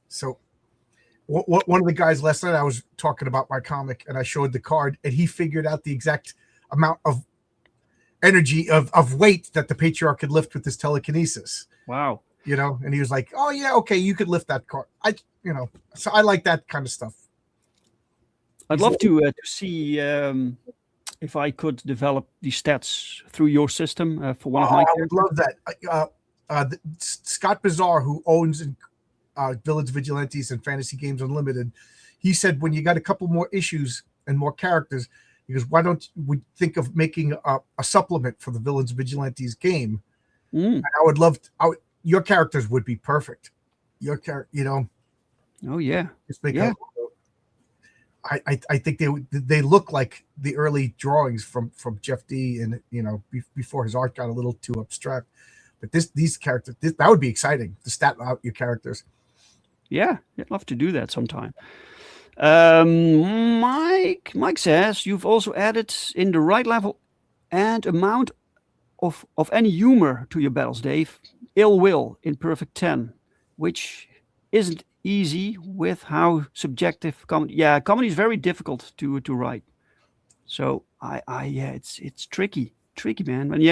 So one of the guys last night I was talking about my comic and I showed the card and he figured out the exact amount of energy of weight that the patriarch could lift with his telekinesis.
Wow.
And he was like, oh yeah, okay, you could lift that card. So I like that kind of stuff.
I'd love to see if I could develop the stats through your system for one of my characters.
I would love that. Scott Bizarre, who owns Village Vigilantes and Fantasy Games Unlimited, he said when you got a couple more issues and more characters, he goes, why don't we think of making a supplement for the Village Vigilantes game? And I would love your characters would be perfect. Your character,
Oh yeah.
Just make I think they look like the early drawings from Jeff D. and before his art got a little too abstract. But these characters, that would be exciting to stat out your characters.
Yeah, I'd love to do that sometime. Mike says you've also added in the right level and amount of any humor to your battles, Dave. Ill will in Perfect 10, which isn't easy with how subjective comedy. Yeah, comedy is very difficult to write. So it's tricky, man. When you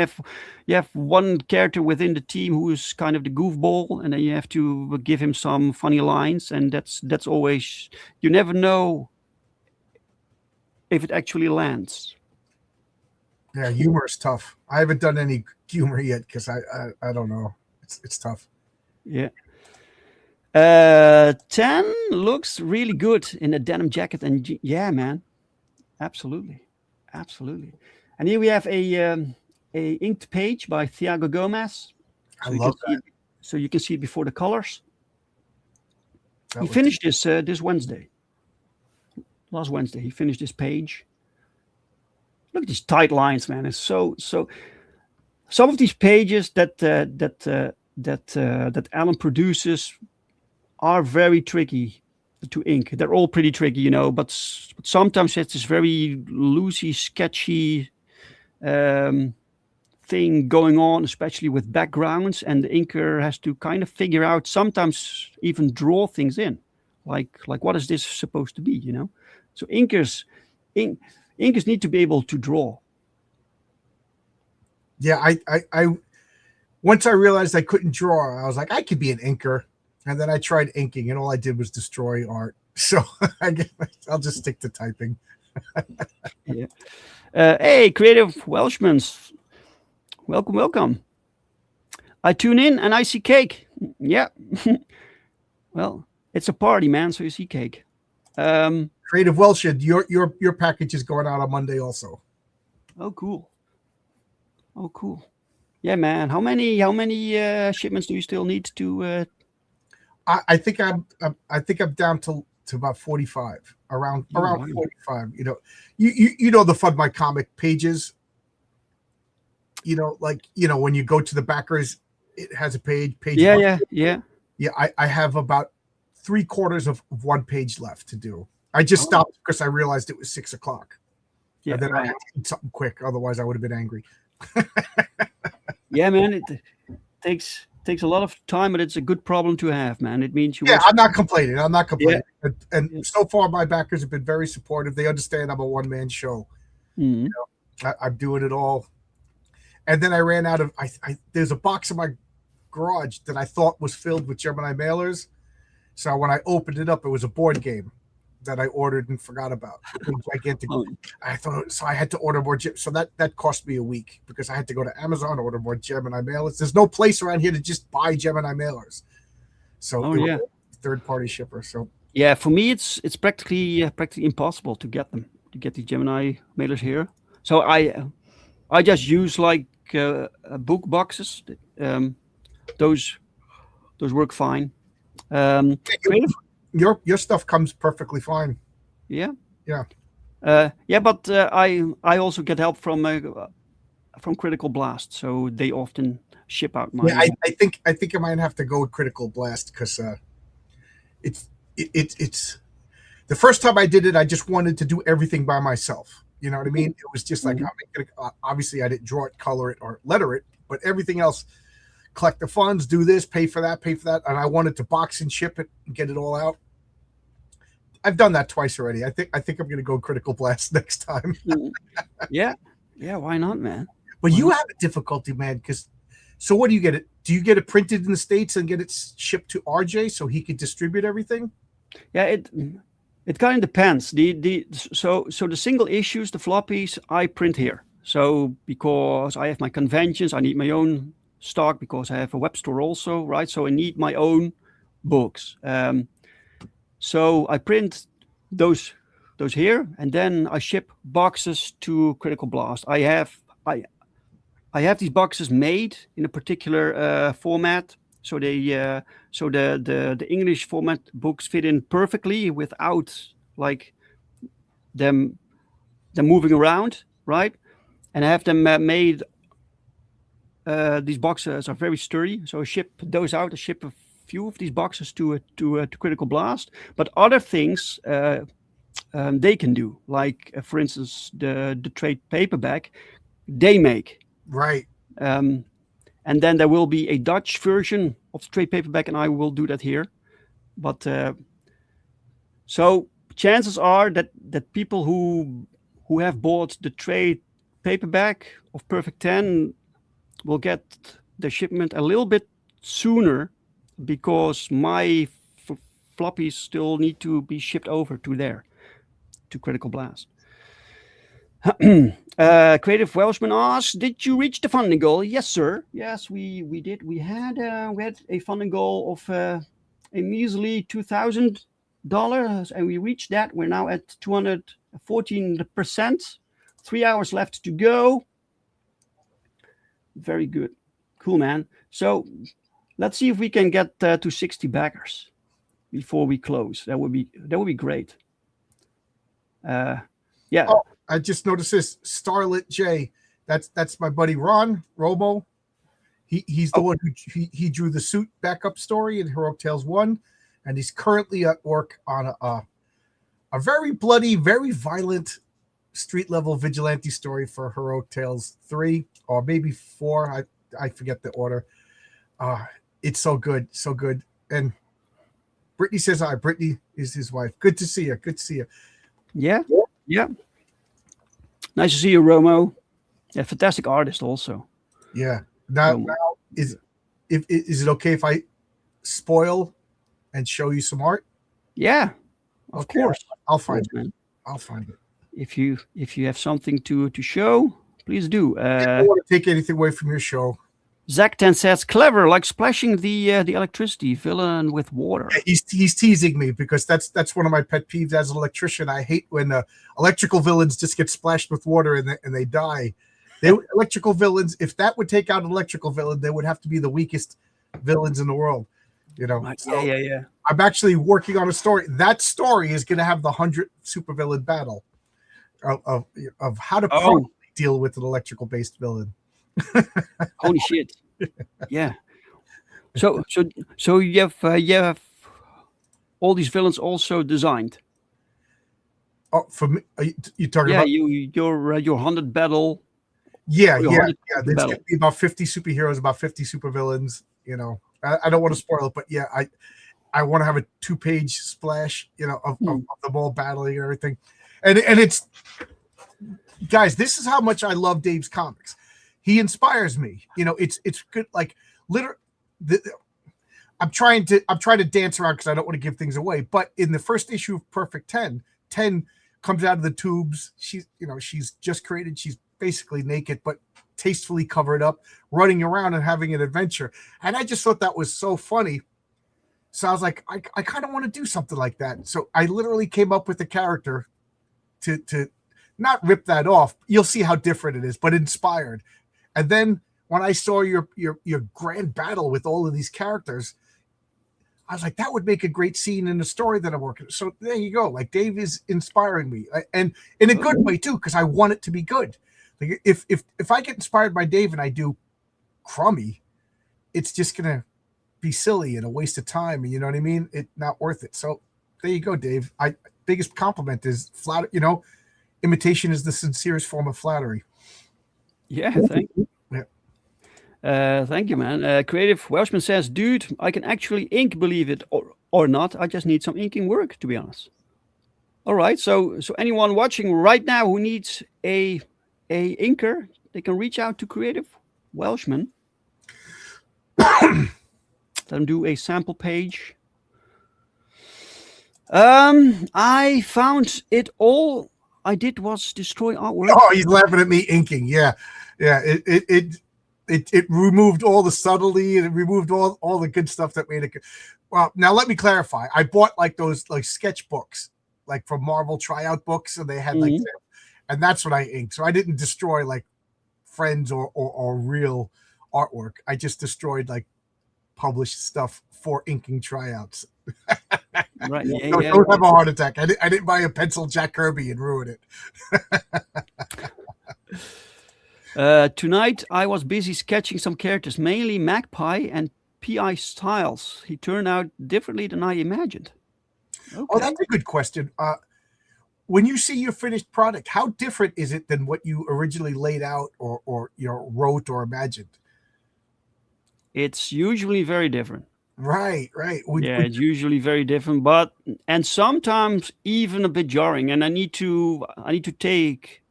have one character within the team who is kind of the goofball, and then you have to give him some funny lines, and that's always, you never know if it actually lands.
Yeah, humor is tough. I haven't done any humor yet because I don't know. It's tough.
Yeah. 10 looks really good in a denim jacket, and yeah, man, absolutely. And here we have a a inked page by Thiago Gomez.
I love that.
So you can see it before the colors.
That
He
was-
finished this Wednesday. Last Wednesday, he finished this page. Look at these tight lines, man. It's so. Some of these pages that Alan produces are very tricky to ink. They're all pretty tricky, you know. But sometimes it's this very loosey, sketchy thing going on, especially with backgrounds, and the inker has to kind of figure out, sometimes even draw things in, like what is this supposed to be, you know? So inkers need to be able to draw.
Yeah, I once I realized I couldn't draw, I was like, I could be an inker, and then I tried inking, and all I did was destroy art. So I'll just stick to typing.
Yeah. Hey, creative Welshmans. Welcome. I tune in and I see cake. Yeah. Well, it's a party, man. So you see cake.
Creative Welsh, your package is going out on Monday also.
Oh, cool. Yeah, man. How many shipments do you still need to?
I think I'm down to about 45, around
wow.
45. You know, you know the FundMyComic pages. You know, like, you know, when you go to the backers, it has a page.
Yeah.
I have about 3/4 of one page left to do. I just stopped because I realized it was 6 o'clock.
Yeah,
And then
right.
I had to eat something quick, otherwise I would have been angry.
Yeah, man. It takes a lot of time, but it's a good problem to have, man. It means you.
Yeah, I'm not complaining.
Yeah.
And so far, my backers have been very supportive. They understand I'm a one-man show.
Mhm.
I'm doing it all. And then I ran out of. There's a box in my garage that I thought was filled with Gemini mailers. So when I opened it up, it was a board game that I ordered and forgot about. Gigantic.
Oh.
I thought so. I had to order more. So that cost me a week because I had to go to Amazon, order more Gemini mailers. There's no place around here to just buy Gemini mailers. So
Oh,
it was
yeah.
a third-party shipper. So
Yeah, for me, it's practically impossible to get them, to get the Gemini mailers here. So I just use like book boxes. Those work fine. Creative,
your stuff comes perfectly fine.
yeah.
Yeah.
Yeah, but I also get help from Critical Blast, so they often ship out my.
Yeah, I think I might have to go with Critical Blast because it's the first time I did it, I just wanted to do everything by myself. You know what I mean? It was just like, obviously I didn't draw it, color it, or letter it, but everything else, collect the funds, do this, pay for that, and I wanted to box and ship it and get it all out. I've done that twice already. I think I'm going to go Critical Blast next time.
Yeah, why not, man?
But you have a difficulty, man, because so what do you get it? Do you get it printed in the States and get it shipped to RJ so he could distribute everything?
Yeah, it kind of depends. So the single issues, the floppies, I print here. So because I have my conventions, I need my own stock because I have a web store also, right? So I need my own books. So I print those here, and then I ship boxes to Critical Blast. I have these boxes made in a particular format. So the English format books fit in perfectly without like them moving around, right? And I have them made. These boxes are very sturdy, so I ship those out. I ship a few of these boxes to Critical Blast, but other things they can do, like for instance the trade paperback, they make.
Right.
And then there will be a Dutch version of the trade paperback, and I will do that here. But so chances are that people who have bought the trade paperback of Perfect 10 will get the shipment a little bit sooner because my floppies still need to be shipped over to Critical Blast. Creative Welshman asks, did you reach the funding goal? Yes, sir. Yes, we did. We had a funding goal of a measly $2,000, and we reached that. We're now at 214%. 3 hours left to go. Very good. Cool, man. So let's see if we can get to 60 backers before we close. That would be great. Yeah.
Oh, I just noticed this Starlit J. That's my buddy Ron Romo. He's the one who he drew the suit backup story in Heroic Tales 1, and he's currently at work on a very bloody, very violent street level vigilante story for Heroic Tales 3 or maybe 4. I forget the order. It's so good, so good. And Brittany says hi. Brittany is his wife. Good to see you. Good to see you.
Yeah. Nice to see you, Romo. Yeah, fantastic artist also.
Yeah. Now is it okay if I spoil and show you some art?
Yeah, of course.
I'll find it.
Man.
I'll find it.
If you have something to show, please do.
I don't want to take anything away from your show.
Zach10 says, clever, like splashing the electricity villain with water.
Yeah, he's teasing me because that's one of my pet peeves as an electrician. I hate when electrical villains just get splashed with water and they die. Electrical villains, if that would take out an electrical villain, they would have to be the weakest villains in the world. You know.
Right.
So
Yeah.
I'm actually working on a story. That story is going to have the 100th supervillain battle of how to properly deal with an electrical based villain.
Holy shit! Yeah. So you have all these villains also designed.
Oh, for me, you talking about?
Yeah, your 100 battle.
Yeah. There's going to be about 50 superheroes, about 50 supervillains. You know, I don't want to spoil it, but yeah, I want to have a 2-page splash, you know, of them all battling and everything. And it's, guys, this is how much I love Dave's comics. He inspires me. You know, it's good. Like literally, I'm trying to dance around because I don't want to give things away. But in the first issue of Perfect 10 comes out of the tubes. She's just created. She's basically naked, but tastefully covered up, running around and having an adventure. And I just thought that was so funny. So I was like, I kind of want to do something like that. So I literally came up with a character to not rip that off. You'll see how different it is, but inspired. And then when I saw your grand battle with all of these characters, I was like, that would make a great scene in the story that I'm working. So there you go. Like Dave is inspiring me, and in a good way too, because I want it to be good. Like if I get inspired by Dave and I do crummy, it's just gonna be silly and a waste of time. And you know what I mean? It's not worth it. So there you go, Dave. Biggest compliment is flatter. You know, imitation is the sincerest form of flattery.
Yeah, thank you.
Yeah.
Thank you, man. Creative Welshman says, dude, I can actually ink, believe it or not. I just need some inking work, to be honest. All right. So anyone watching right now who needs a inker, they can reach out to Creative Welshman. Let them do a sample page. I found it all. I did was destroy artwork.
Oh, he's laughing at me inking. Yeah. It removed all the subtlety and it removed all the good stuff that made it good. Well, now let me clarify. I bought like those like sketchbooks, like from Marvel tryout books, and they had like, and that's what I inked. So I didn't destroy like friends or real artwork. I just destroyed like published stuff for inking tryouts.
Right.
Don't have a heart attack. I didn't buy a pencil Jack Kirby and ruin it.
Tonight I was busy sketching some characters, mainly Magpie and P.I. Styles. He turned out differently than I imagined. Okay.
Oh, that's a good question. When you see your finished product, how different is it than what you originally laid out or wrote or imagined?
It's usually very different.
Right.
It's usually very different, and sometimes even a bit jarring. And I need to take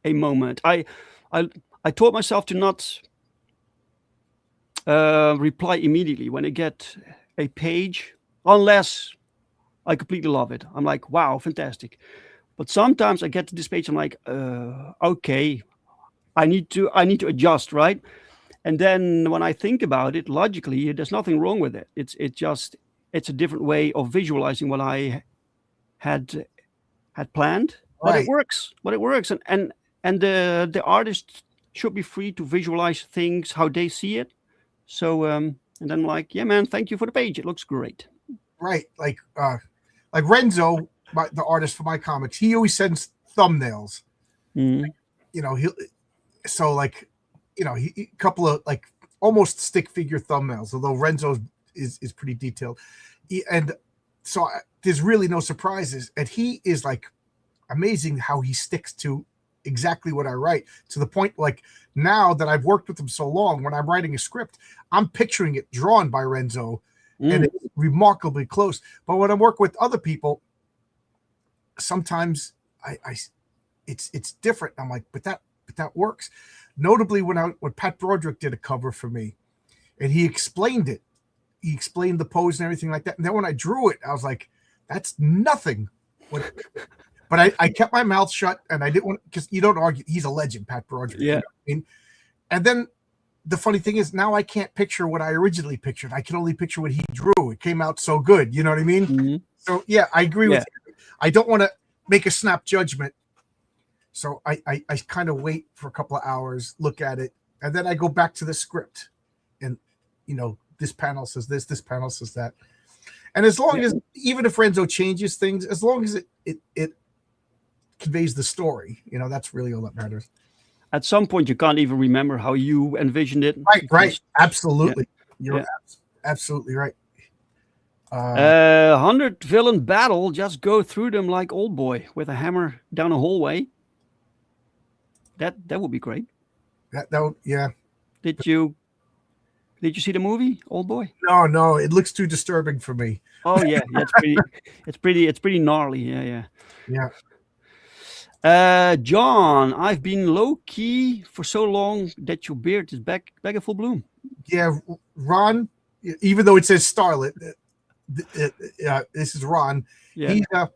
a moment. I taught myself to not reply immediately when I get a page, unless I completely love it. I'm like, wow, fantastic. But sometimes I get to this page, I'm like, okay, I need to adjust, right? And then when I think about it logically, there's nothing wrong with it. It's a different way of visualizing what I had planned. But
Right.
it works. And the artist should be free to visualize things how they see it. So and then I'm like, yeah, man, thank you for the page. It looks great.
Right. Like Renzo, the artist for my comics, he always sends thumbnails.
Mhm.
You know, so like, you know, a couple of like almost stick figure thumbnails, although Renzo is pretty detailed. And so there's really no surprises. And he is like amazing how he sticks to exactly what I write, to the point like now that I've worked with him so long, when I'm writing a script, I'm picturing it drawn by Renzo and it's remarkably close. But when I work with other people, sometimes it's different. I'm like, but that works. Notably when Pat Broderick did a cover for me and he explained it. He explained the pose and everything like that. And then when I drew it, I was like, that's nothing. But I kept my mouth shut and I didn't want, because you don't argue. He's a legend, Pat Broderick.
Yeah.
You know what I mean? And then the funny thing is now I can't picture what I originally pictured. I can only picture what he drew. It came out so good. You know what I mean?
Mhm.
So yeah, I agree with you. I don't want to make a snap judgment. So I kind of wait for a couple of hours, look at it, and then I go back to the script. And, you know, this panel says this panel says that. And as long as, even if Renzo changes things, as long as it conveys the story, you know, that's really all that matters.
At some point, you can't even remember how you envisioned it.
Right. Absolutely. You're absolutely right.
100 villain battle, just go through them like Old Boy with a hammer down a hallway. That would be great.
That would, yeah.
Did you see the movie Old Boy?
No, it looks too disturbing for me.
Oh yeah, it's pretty gnarly. Yeah. John, I've been low key for so long that your beard is back in full bloom.
Yeah, Ron, even though it says Starlet, this is Ron.
Yeah.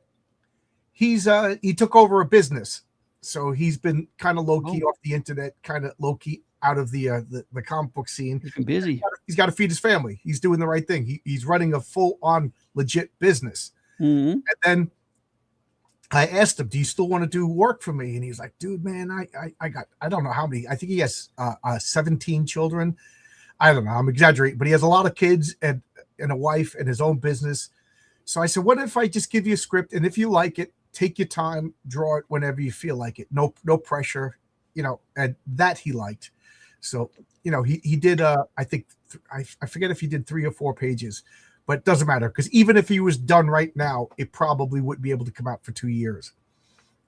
He took over a business, so he's been kind of low key off the internet, kind of low key out of the comic book scene.
He's been busy.
He's got to feed his family. He's doing the right thing. He's running a full on legit business.
Mm-hmm.
And then I asked him, "Do you still want to do work for me?" And he's like, "Dude, man, I don't know how many. I think he has 17 children. I don't know. I'm exaggerating, but he has a lot of kids and a wife and his own business." So I said, "What if I just give you a script, and if you like it, take your time, draw it whenever you feel like it. No pressure, you know." And that he liked. So, you know, he did. I think I forget if he did 3 or 4 pages. But it doesn't matter, because even if he was done right now, it probably wouldn't be able to come out for 2 years.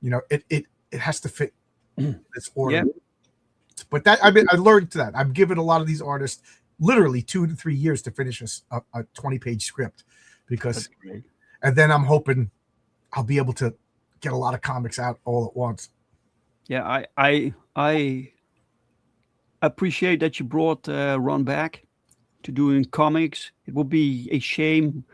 You know, it has to fit this order.
Yeah.
But that, I mean, I learned that. I'm giving a lot of these artists literally 2 to 3 years to finish a 20-page script, because, and then I'm hoping I'll be able to get a lot of comics out all at once.
Yeah, I appreciate that you brought Ron back to doing comics. It would be a shame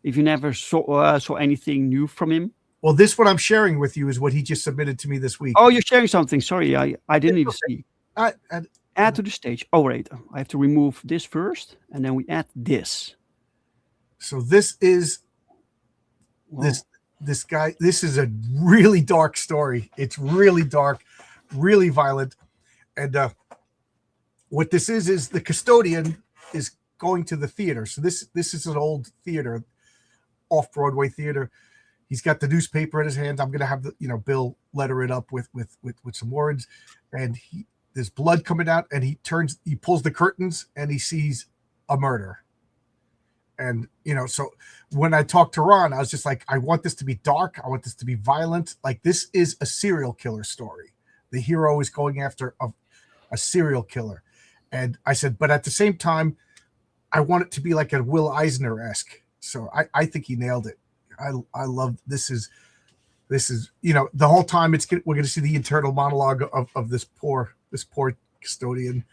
if you never saw anything new from him.
Well, this what I'm sharing with you is what he just submitted to me this week.
Oh, you're sharing something. Sorry, I didn't even see. Add to the stage. Oh, right. I have to remove this first, and then we add this.
So this is this guy. This is a really dark story. It's really dark, really violent, and what this is the custodian is going to the theater. So this is an old theater, off-Broadway theater. He's got the newspaper in his hand. I'm gonna have Bill letter it up with some words, and there's blood coming out, and he pulls the curtains and he sees a murder. And so when I talked to Ron, I was just like, I want this to be dark. I want this to be violent. Like, this is a serial killer story. The hero is going after a serial killer. And I said, but at the same time, I want it to be like a Will Eisner-esque. So I think he nailed it. I love this is the whole time we're going to see the internal monologue of this poor custodian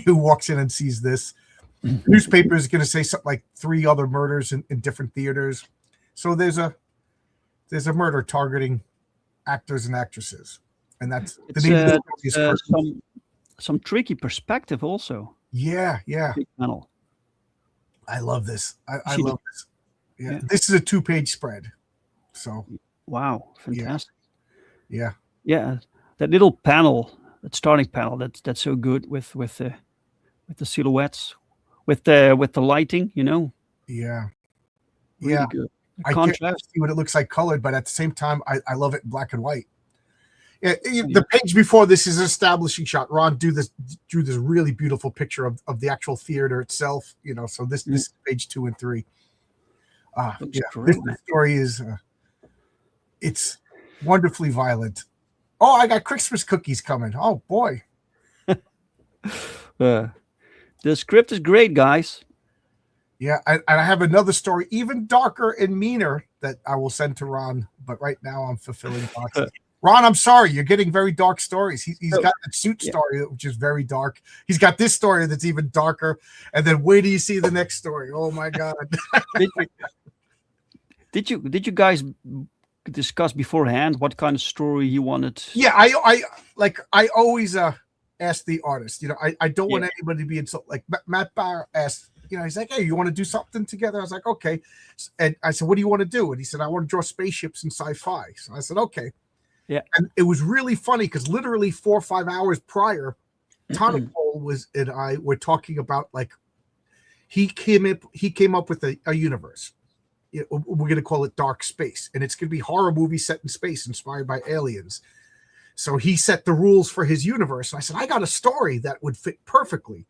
who walks in and sees this. The newspaper is going to say something like 3 other murders in different theaters. So there's a murder targeting actors and actresses, and that's the name of the story.
Some tricky perspective also.
Yeah.
Big panel.
I love this. I love this. Yeah. This is a 2-page spread. So
wow, fantastic.
Yeah.
That little panel starting panel. That's so good with the silhouettes, with the lighting. You know,
Yeah.
really
Yeah.
good. The
I can't
contrast.
see what it looks like colored, but at the same time, I love it in black and white. Yeah,
Yeah.
the page before this is an establishing shot. Ron drew this really beautiful picture of the actual theater itself. You know, so this is page 2 and 3.
Looks
Yeah,
great,
this
man.
story is it's wonderfully violent. Oh, I got Christmas cookies coming. Oh boy.
The script is great, guys.
Yeah, and I have another story, even darker and meaner, that I will send to Ron. But right now, I'm fulfilling boxes. Ron, I'm sorry, you're getting very dark stories. He's got the suit story, which is very dark. He's got this story that's even darker. And then wait till you see the next story. Oh my God.
Did you guys discuss beforehand what kind of story you wanted?
Yeah, I always ask the artist. You know, I don't want anybody to be insulted. Like Matt Barr asked, you know, he's like, hey, you want to do something together? I was like, okay. And I said, what do you want to do? And he said, I want to draw spaceships and sci-fi. So I said, okay.
Yeah.
And it was really funny because literally 4 or 5 hours prior, Tonic Pole and I were talking about, like, he came up with a universe. We're going to call it Dark Space, and it's going to be a horror movie set in space inspired by aliens. So he set the rules for his universe. And I said, I got a story that would fit perfectly.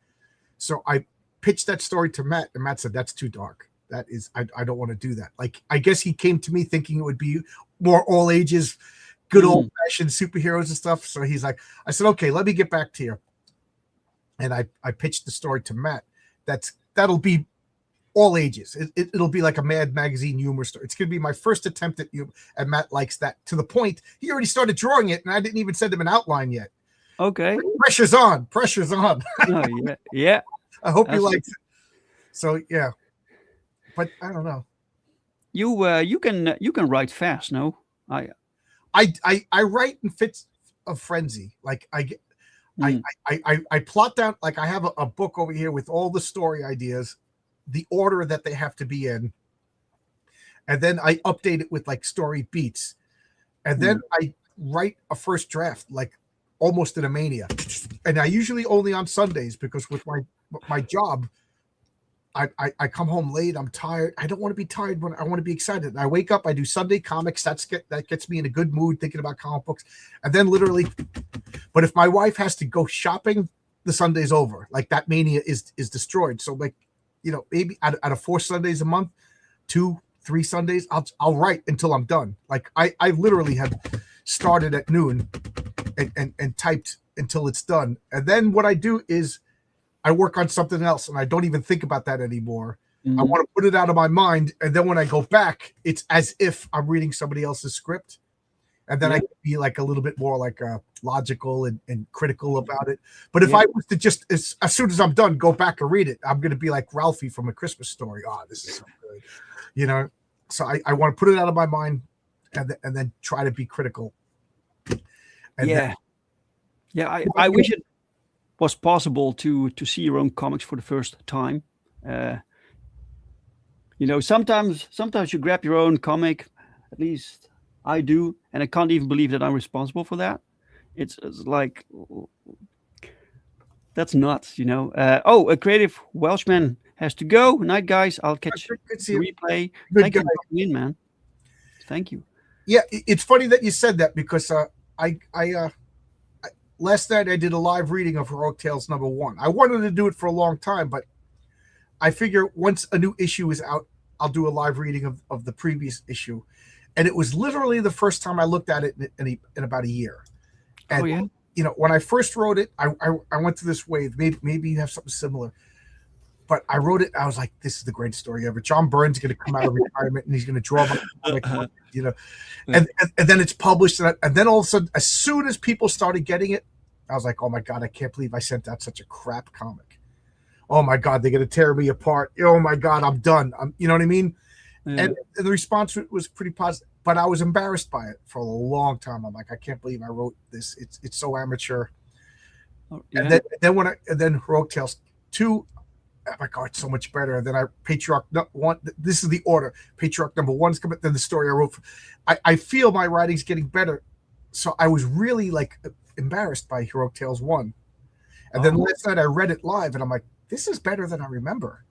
So I pitched that story to Matt, and Matt said, that's too dark. That is, I don't want to do that. Like, I guess he came to me thinking it would be more all ages, good old fashioned superheroes and stuff. So he's like, I said, okay, let me get back to you. And I pitched the story to Matt. That'll be all ages. It'll be like a Mad Magazine humor story. It's going to be my first attempt at humor, and Matt likes that to the point. He already started drawing it, and I didn't even send him an outline yet.
Okay.
Pressure's on. Pressure's on.
Oh, yeah.
I hope he likes it. So yeah, but I don't know.
You can write fast, no?
I write in fits of frenzy. Like I plot down, like I have a book over here with all the story ideas, the order that they have to be in, and then I update it with like story beats, and then I write a first draft, like almost in a mania. And I usually only on Sundays, because with my job, I come home late. I'm tired. I don't want to be tired when I want to be excited. And I wake up, I do Sunday comics. That gets me in a good mood thinking about comic books. And then literally, but if my wife has to go shopping, the Sunday's over. Like that mania is destroyed. So like, you know, maybe out of 4 Sundays a month, 2, 3 Sundays, I'll write until I'm done. Like I literally have started at noon and typed until it's done. And then what I do is I work on something else, and I don't even think about that anymore. I want to put it out of my mind, and then when I go back, it's as if I'm reading somebody else's script, and then I can be like a little bit more like logical and critical about it. But if I was to just as soon as I'm done go back and read it, I'm going to be like Ralphie from A Christmas Story. Oh, this is so good, you know. So I want to put it out of my mind, and then try to be critical. And
I wish it was possible to see your own comics for the first time. You know, sometimes you grab your own comic, at least I do, and I can't even believe that I'm responsible for that. It's like, that's nuts, you know. A creative Welshman has to go. Night, guys. I'll catch the replay. Thank you for coming in, man. Thank you.
Yeah, it's funny that you said that, because last night I did a live reading of Heroic Tales #1. I wanted to do it for a long time, but I figure once a new issue is out, I'll do a live reading of the previous issue. And it was literally the first time I looked at it in about a year. And you know, when I first wrote it, I went through this wave. Maybe you have something similar. But I wrote it, I was like, this is the greatest story ever. John Byrne's going to come out of retirement and he's going to draw my comic, you know. And then it's published. And then all of a sudden, as soon as people started getting it, I was like, oh my God, I can't believe I sent out such a crap comic. Oh my God, they're going to tear me apart. Oh my God, I'm done. You know what I mean? Yeah. And the response was pretty positive. But I was embarrassed by it for a long time. I'm like, I can't believe I wrote this. It's so amateur. Oh, yeah. And then Heroic Tales 2. Oh my God, so much better. And then Patriarch 1. This is the order. Patriarch #1's coming. Then the story I wrote. I feel my writing's getting better. So I was really like embarrassed by Heroic Tales 1. And then last night I read it live, and I'm like, this is better than I remember.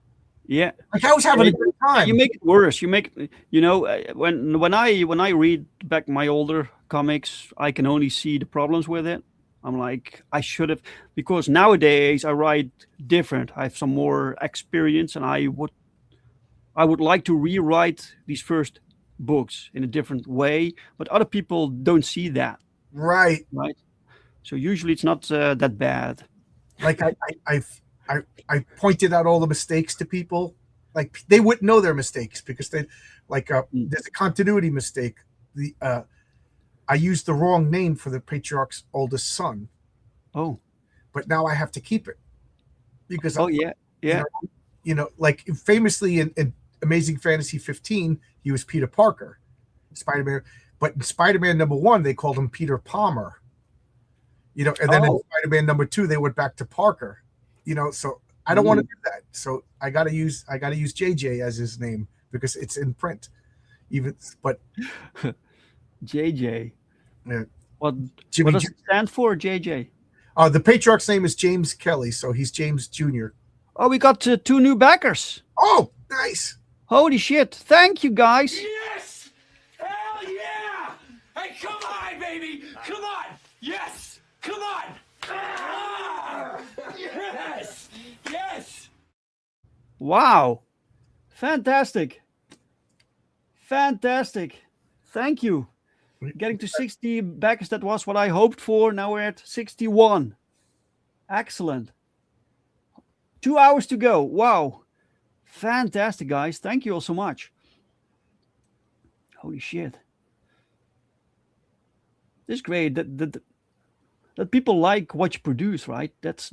Yeah.
Like I was having a good time.
You make it worse. You make, when I read back my older comics, I can only see the problems with it. I'm like, I should have, because nowadays I write different. I have some more experience, and I would like to rewrite these first books in a different way, but other people don't see that.
Right.
So usually it's not that bad.
Like I pointed out all the mistakes to people. Like they wouldn't know their mistakes because they like there's a continuity mistake. I used the wrong name for the patriarch's oldest son.
Oh.
But now I have to keep it because
yeah.
Like famously in Amazing Fantasy 15, he was Peter Parker, Spider-Man. But in Spider-Man #1, they called him Peter Palmer. And then in Spider-Man #2, they went back to Parker. So I don't want to do that. So I gotta use JJ as his name because it's in print. But
JJ.
Yeah.
What does it stand for, JJ?
The patriarch's name is James Kelly, so he's James Jr.
Oh, we got 2 new backers.
Oh, nice.
Holy shit. Thank you, guys.
Yes! Hell yeah! Hey, come on, baby! Come on! Yes! Come on! Ah! Yes! Yes!
Wow. Fantastic. Thank you. Getting to 60 backers, that was what I hoped for. Now we're at 61. Excellent. 2 hours to go. Wow. Fantastic, guys. Thank you all so much. Holy shit. This is great. That people like what you produce, right? That's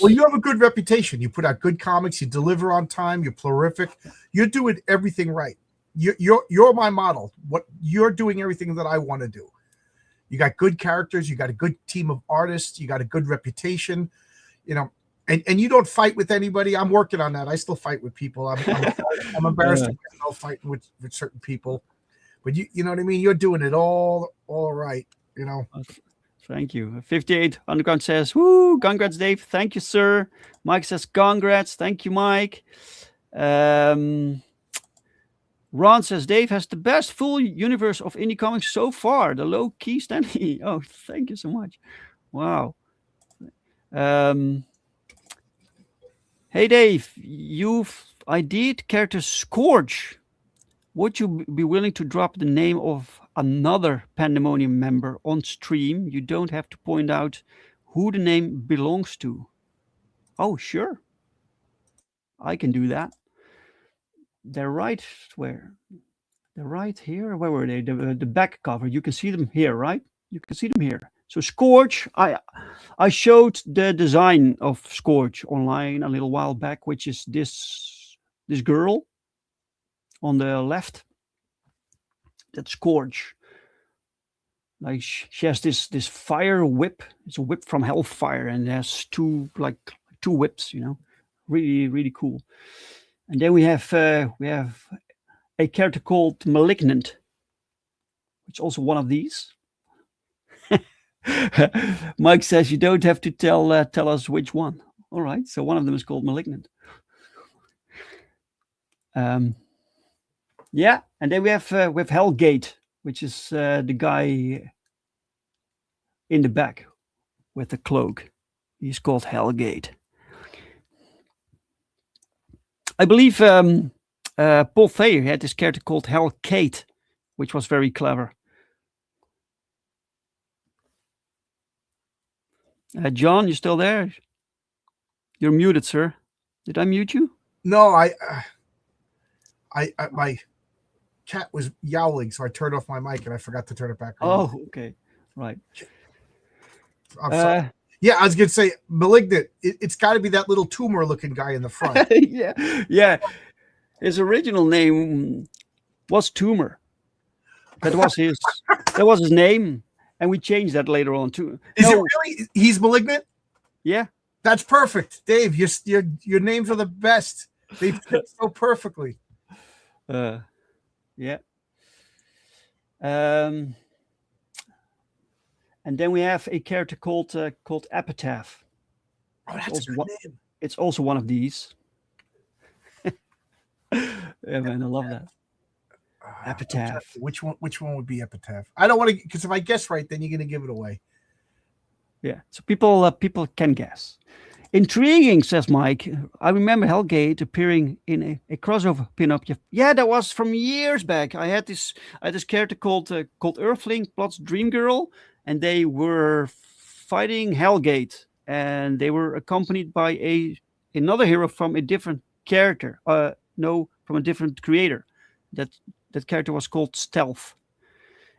Well, you have a good reputation. You put out good comics, you deliver on time, you're prolific. You're doing everything right. You're my model. What you're doing everything that I want to do. You got good characters, you got a good team of artists, you got a good reputation, and you don't fight with anybody. I'm working on that. I still fight with people. I'm embarrassed of myself fighting with certain people. But you know what I mean? You're doing it all right,
Thank you. 58 Underground says, woo, congrats, Dave. Thank you, sir. Mike says, congrats. Thank you, Mike. Ron says, Dave has the best full universe of indie comics so far. The low key Stanley. Oh, thank you so much. Wow. Hey, Dave, you've ideated character Scourge. Would you be willing to drop the name of another Pandemonium member on stream? You don't have to point out who the name belongs to. Oh, sure. I can do that. They're right where? They're right here. Where were they? The back cover. You can see them here, right? You can see them here. So Scourge, I showed the design of Scourge online a little while back, which is this girl on the left. That's Scourge. Like she has this fire whip. It's a whip from Hellfire, and there's two whips. Really, really cool. And then we have a character called Malignant, which is also one of these. Mike says you don't have to tell us which one. All right, so one of them is called Malignant. Yeah, and then we have Hellgate, which is the guy in the back with the cloak. He's called Hellgate. I believe Paul Thayer had this character called Hellkate, which was very clever. John, you still there? You're muted, sir. Did I mute you?
No, I my cat was yowling, so I turned off my mic and I forgot to turn it back on.
Oh, okay, right.
I'm sorry. Yeah, I was gonna say Malignant. It's got to be that little tumor-looking guy in the front.
yeah. His original name was Tumor. That was his name, and we changed that later on too.
Is it really? He's Malignant?
Yeah.
That's perfect, Dave. Your names are the best. They fit so perfectly.
Yeah. And then we have a character called Epitaph.
Oh, that's a
Also
good
one-
name.
It's also one of these. Yeah, man, I love that. Epitaph.
Which one would be Epitaph? I don't want to, because if I guess right, then you're going to give it away.
Yeah, so people can guess. Intriguing, says Mike. I remember Hellgate appearing in a crossover pinup. Yeah, that was from years back. I had this character called Earthling plus Dream Girl, and they were fighting Hellgate, and they were accompanied by another hero from a different character. From a different creator. That character was called Stealth.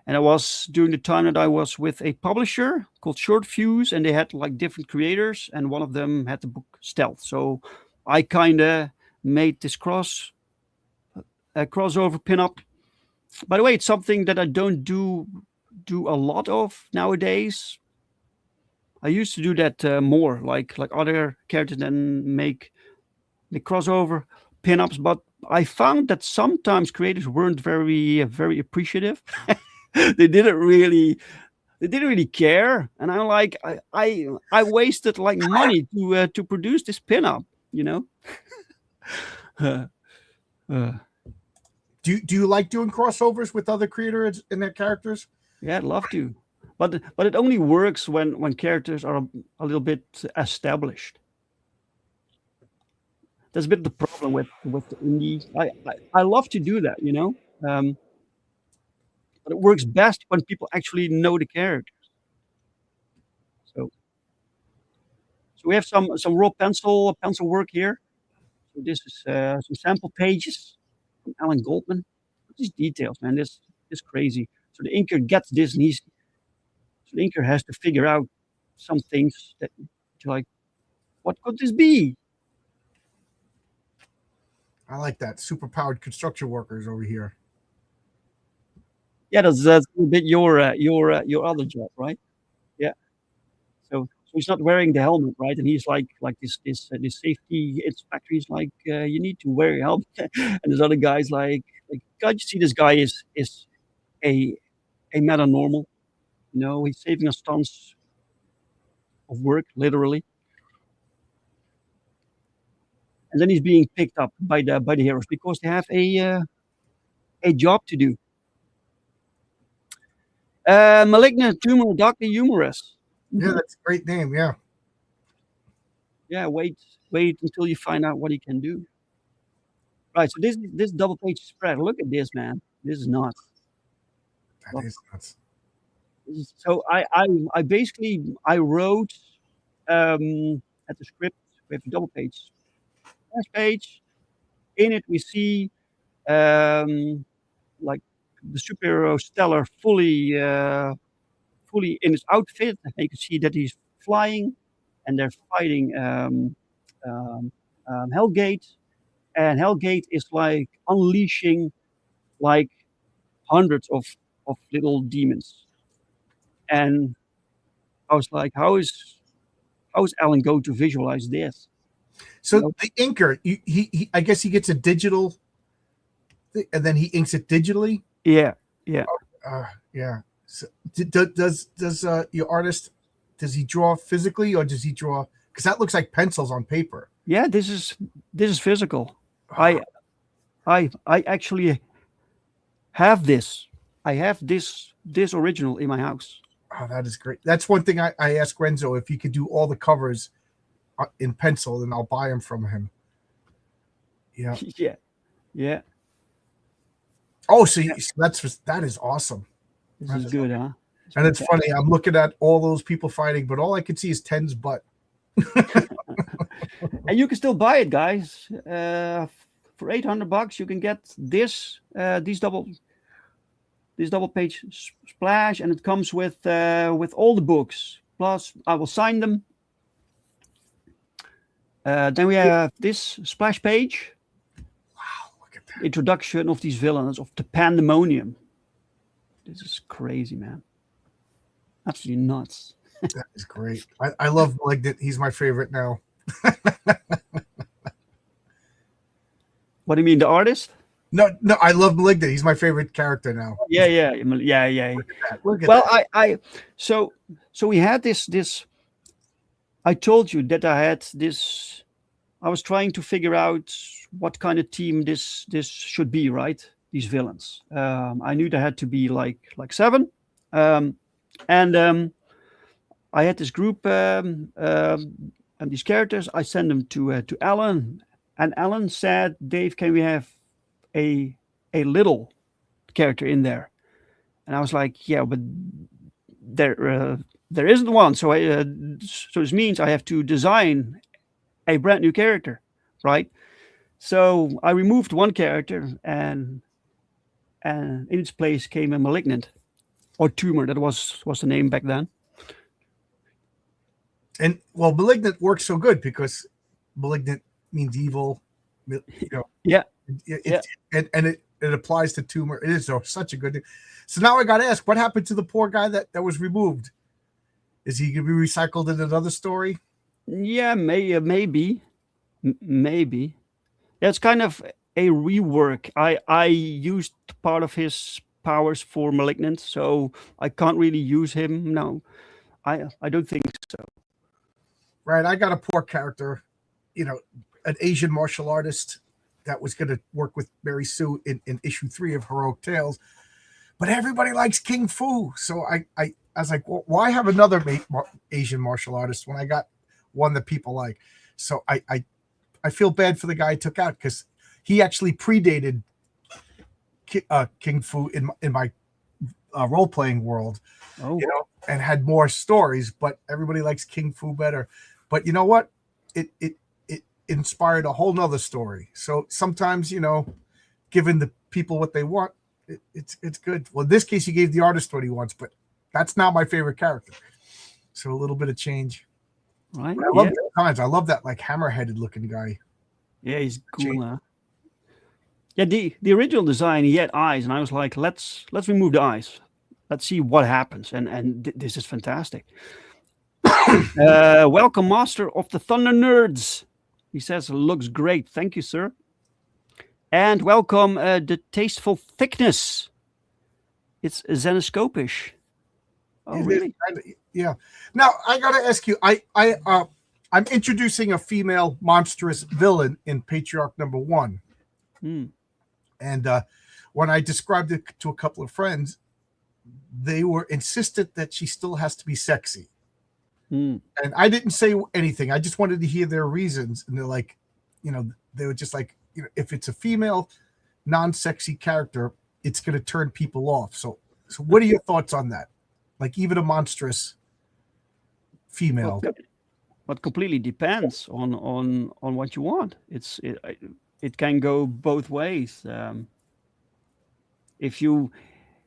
And I was during the time that I was with a publisher called Short Fuse, and they had like different creators, and one of them had the book Stealth. So I kind of made this crossover pinup. By the way, it's something that I don't do a lot of nowadays. I used to do that more, like other characters, and make the crossover pinups. But I found that sometimes creators weren't very appreciative. They didn't really care, and I'm like, I wasted like money to produce this pinup, you know.
Do you like doing crossovers with other creators and their characters?
Yeah, I'd love to, but it only works when characters are a little bit established. That's a bit the problem with the indie. I love to do that, you know. But it works best when people actually know the characters. So we have some raw pencil work here. So this is some sample pages from Alan Goldman. These details, man, this is crazy. So the inker gets this, and the inker has to figure out some things that you're like, what could this be?
I like that. Superpowered construction workers over here.
Yeah, that's a bit your other job, right? Yeah. So he's not wearing the helmet, right? And he's like this safety inspector. He's like, you need to wear a helmet. And this other guy's like, can't you see this guy is a meta-normal? You know, he's saving us tons of work, literally. And then he's being picked up by the heroes because they have a job to do. Malignant Tumor, Dr. Humorous.
Yeah, that's a great name. Yeah.
Yeah, wait until you find out what he can do. Right, so this double page spread. Look at this, man. This is nuts.
That is nuts.
So I basically wrote at the script. We have a double page splash page. In it we see like the superhero Stellar fully in his outfit. And you can see that he's flying, and they're fighting Hellgate, and Hellgate is like unleashing like hundreds of little demons. And I was like, how is Alan going to visualize this?
So the inker, he I guess he gets a digital, and then he inks it digitally.
Yeah.
Yeah. So does your artist, does he draw physically, or does he draw? Because that looks like pencils on paper.
Yeah, this is physical. I actually have this. I have this original in my house.
Oh, that is great. That's one thing I asked Renzo if he could do all the covers in pencil, and I'll buy them from him. Yeah.
Yeah.
Oh, so that is awesome.
This is good, huh?
And it's funny. I'm looking at all those people fighting, but all I can see is Ten's butt.
And you can still buy it, guys. For $800, you can get this double page splash, and it comes with all the books. Plus, I will sign them. Then we have this splash page.
Wow, look at that.
Introduction of these villains of the Pandemonium. This is crazy, man. Absolutely nuts.
That is great. I love Malignant. He's my favorite now.
What do you mean, the artist?
No, I love Malignant. He's my favorite character now.
Yeah.
Look at
Well,
that.
So we had this. I told you that I had this. I was trying to figure out what kind of team this should be, right? These villains. I knew there had to be like 7, and I had this group and these characters. I sent them to Alan, and Alan said, "Dave, can we have a little character in there?" And I was like, "Yeah, but there isn't one." So so this means I have to design a brand new character, right? So I removed one character, and in its place came a malignant or tumor. That was the name back then.
And well, Malignant works so good because Malignant means evil. You know,
Yeah,
and it applies to tumor. It is such a good thing. So now I got to ask, what happened to the poor guy that was removed? Is he going to be recycled in another story?
yeah, maybe. Yeah, it's kind of a rework. I used part of his powers for malignant, so I can't really use him now. I don't think so.
Right. I got a poor character, an Asian martial artist that was going to work with Mary Sue in issue 3 of Heroic Tales. But everybody likes King Fu. So I was like, well, why have another Asian martial artist when I got one that people like? So I feel bad for the guy I took out because he actually predated King Fu in my role-playing world,
Oh,
and had more stories, but everybody likes King Fu better. But you know what? It inspired a whole nother story. So sometimes, giving the people what they want, it's good. Well, in this case, he gave the artist what he wants, but that's not my favorite character. So a little bit of change.
right.
I love the kinds. I love that like hammer-headed looking guy.
Yeah, he's cool. Huh? Yeah, the original design, he had eyes, and I was like, let's remove the eyes. Let's see what happens. And this is fantastic. Welcome, Master of the Thunder Nerds. He says, looks great. Thank you, sir. And welcome, the Tasteful Thickness. It's xenoscopish. Oh, really?
Yeah. Now I got to ask you. I'm introducing a female monstrous villain in Patriarch number 1. And when I described it to a couple of friends, they were insistent that she still has to be sexy. And I didn't say anything. I just wanted to hear their reasons. And they're like, they were just like, if it's a female, non-sexy character, it's going to turn people off. So what are your thoughts on that? Like even a monstrous female.
But completely depends on what you want. It can go both ways. If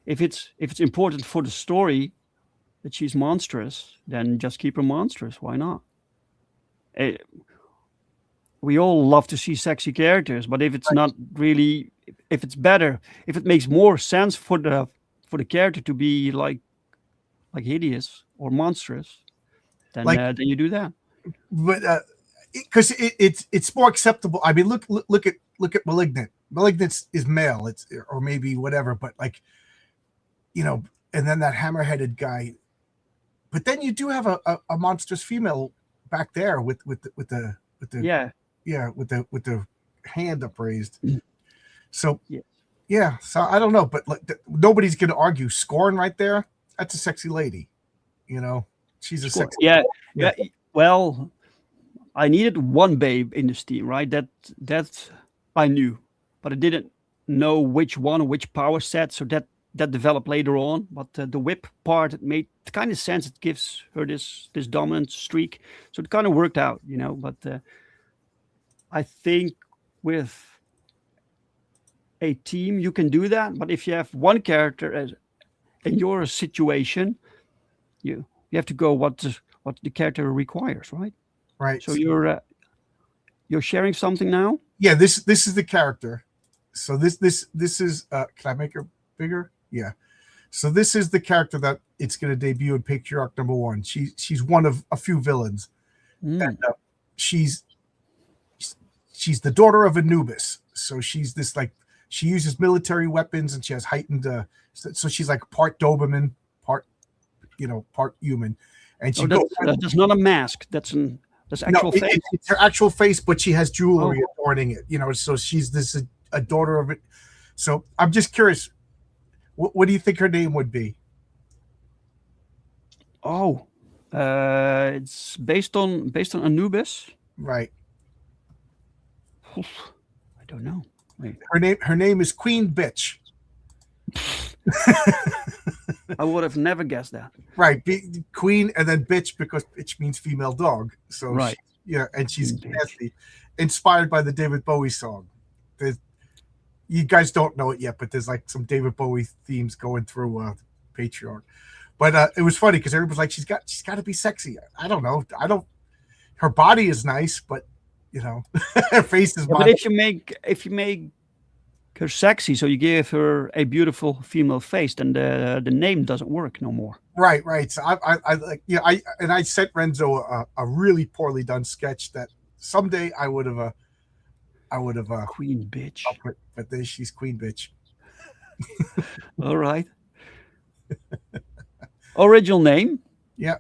it's important for the story that she's monstrous, then just keep her monstrous. Why not? We all love to see sexy characters, but if it's not really, if it's better, if it makes more sense for the character to be like hideous or monstrous, then then you do that.
But because it's more acceptable. I mean, look at Malignant. Malignant is male. It's or maybe whatever, but like, and then that hammer-headed guy. But then you do have a monstrous female back there with the hand upraised. So yeah. So I don't know, but nobody's gonna argue. Scorn right there. That's a sexy lady. She's a sexy.
Yeah. Well, I needed one babe in this team, right? That I knew, but I didn't know which one or which power set. So that developed later on. But the whip part, it made kind of sense. It gives her this dominant streak, so it kind of worked out, But I think with a team you can do that. But if you have one character in your situation, you have to go what the character requires, right?
Right.
So you're sharing something now?
Yeah, this is the character. So this is can I make her bigger? Yeah. So this is the character that it's going to debut in Patriarch number 1. She's one of a few villains. And she's the daughter of Anubis. So she's this like she uses military weapons, and she has heightened. So she's like part Doberman, part part human, and she goes.
That's not a mask. That's actual face.
It's her actual face, but she has jewelry adorning it. So she's a daughter of it. So I'm just curious, what do you think her name would be?
Oh, it's based on Anubis.
Right.
I don't know. Wait.
Her name is Queen Bitch.
I would have never guessed that.
Right, queen and then bitch, because bitch means female dog. So
right,
and she's nasty, inspired by the David Bowie song. You guys don't know it yet, but there's like some David Bowie themes going through Patreon. But it was funny because everybody's like, she's got to be sexy. I don't know. Her body is nice, but her face is.
But if you make her sexy, so you give her a beautiful female face, then the name doesn't work no more.
Right. So I sent Renzo a really poorly done sketch that someday I would have
Queen Bitch.
But then she's Queen Bitch.
All right. Original name.
Yeah.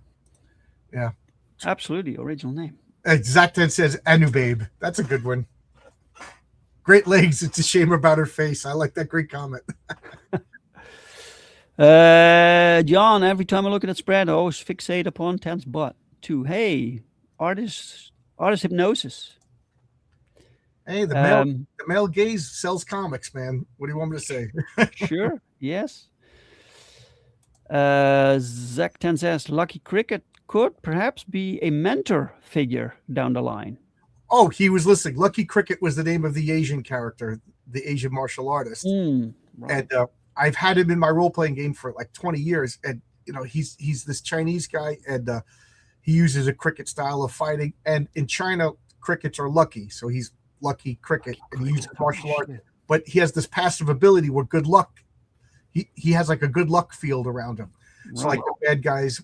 Absolutely original name.
Exacten says Anubabe. That's a good one. Great legs. It's a shame about her face. I like that. Great comment.
John, every time I look at that spread, I always fixate upon Ten's butt. Hey, artist hypnosis.
Hey, the male gaze sells comics, man. What do you want me to say?
Sure. Yes. Zach 10 says Lucky Cricket could perhaps be a mentor figure down the line.
Oh, he was listening. Lucky Cricket was the name of the Asian character, the Asian martial artist.
Right.
And I've had him in my role-playing game for like 20 years. And, he's this Chinese guy, and he uses a cricket style of fighting. And in China, crickets are lucky. So he's Lucky Cricket, and he uses martial art. But he has this passive ability where good luck, he has like a good luck field around him. Right. So like the bad guys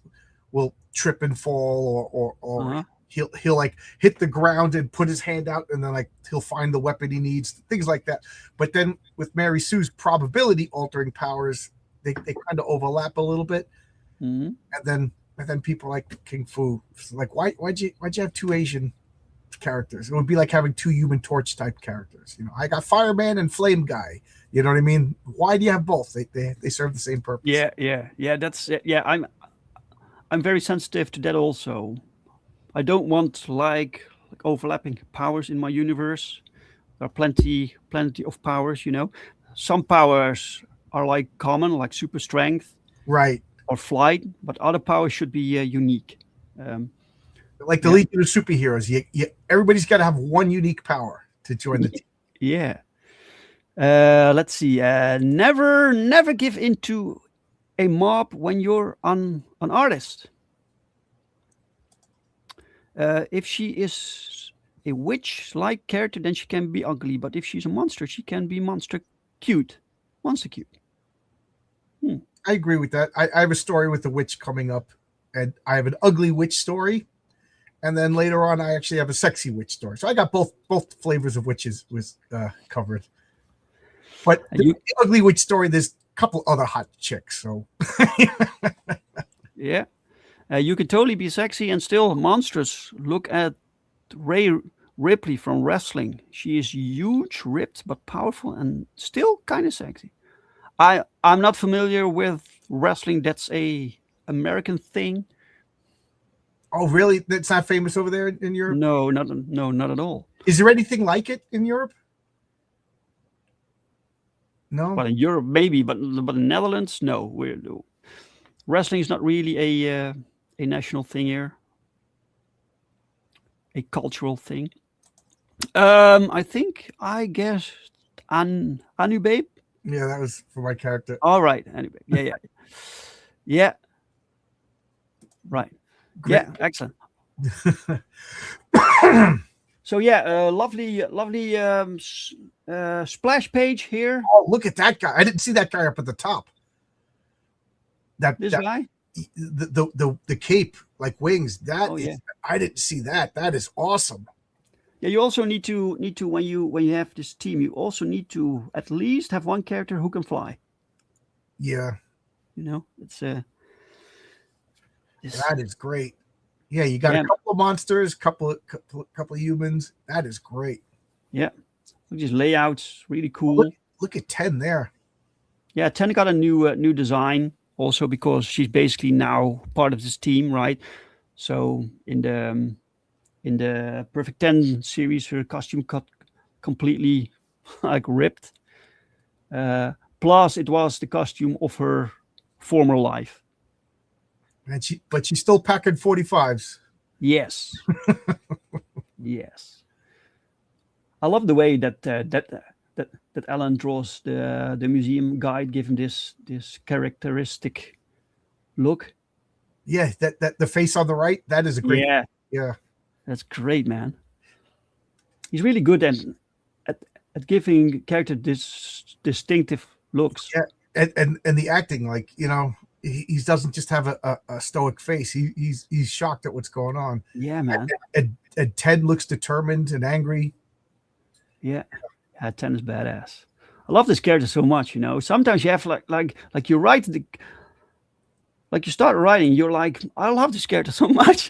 will trip and fall, or he'll like hit the ground and put his hand out, and then like he'll find the weapon he needs, things like that. But then with Mary Sue's probability altering powers, they kind of overlap a little bit. And then people like King Fu, like why'd you have two Asian characters? It would be like having two Human Torch type characters. I got Fireman and Flame Guy. You know what I mean? Why do you have both? They serve the same purpose.
Yeah. That's it. Yeah, I'm very sensitive to that also. I don't want like overlapping powers in my universe. There are plenty of powers. Some powers are like common, like super strength,
right,
or flight, but other powers should be unique.
Like the Legion of Superheroes, everybody's got to have one unique power to join the team.
Yeah. Let's see. Never give into a mob when you're an artist. If she is a witch-like character, then she can be ugly. But if she's a monster, she can be monster cute.
I agree with that. I have a story with the witch coming up, and I have an ugly witch story, and then later on, I actually have a sexy witch story. So I got both flavors of witches was covered. But the ugly witch story, there's a couple other hot chicks. So
yeah. You can totally be sexy and still monstrous. Look at Ray Ripley from wrestling. She is huge, ripped, but powerful and still kind of sexy. I'm not familiar with wrestling. That's a American thing.
Oh, really? That's not famous over there in Europe?
No, not at all.
Is there anything like it in Europe? No.
Well, in Europe maybe, but in the Netherlands, no. Wrestling is not really a national thing here, a cultural thing. I guess Anubabe.
Yeah, that was for my character.
All right, Anubabe. Yeah. Right. Great. Yeah, excellent. So lovely splash page here.
Oh, look at that guy! I didn't see that guy up at the top.
This guy.
The cape like wings. I didn't see that. That is awesome.
Yeah, you also need to when you have this team, you also need to at least have one character who can fly.
Yeah,
You know, it's
that is great. Yeah, you got
Yeah.
a couple of monsters, couple of humans. That is great.
yeah. These layouts really cool.
Look at 10 there.
Yeah, Ten got a new design also because she's basically now part of this team, right? So in the Perfect 10 series, her costume got completely like ripped. Plus, it was the costume of her former life.
And she's still packing 45s.
Yes, yes. I love the way that Alan draws the museum guide, given this characteristic look.
Yeah, that the face on the right, that is a great. Yeah.
That's great, man. He's really good at giving character this distinctive looks.
Yeah, and the acting, like, you know, he doesn't just have a stoic face. He's shocked at what's going on.
Yeah, man.
And Ted looks determined and angry.
Yeah, 10 is badass. I love this character so much. You know, sometimes you have like you write like you start writing, you're like, I love this character so much.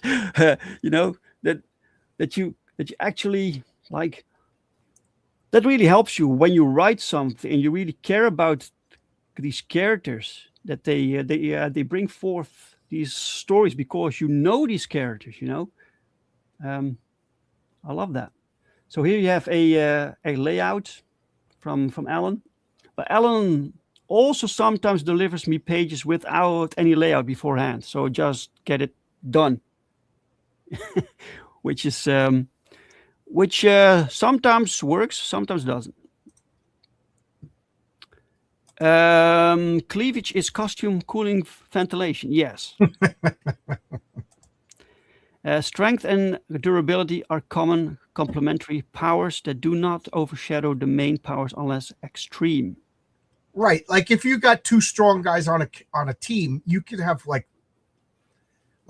You know that you actually like. That really helps you when you write something and you really care about these characters, that they bring forth these stories because you know these characters. You know, I love that. So here you have a layout from Alan, but Alan also sometimes delivers me pages without any layout beforehand. So just get it done, which is which sometimes works, sometimes doesn't. Cleavage is costume, cooling, ventilation. Yes. Strength and durability are common complementary powers that do not overshadow the main powers unless extreme.
Right. Like if you got two strong guys on a team, you could have like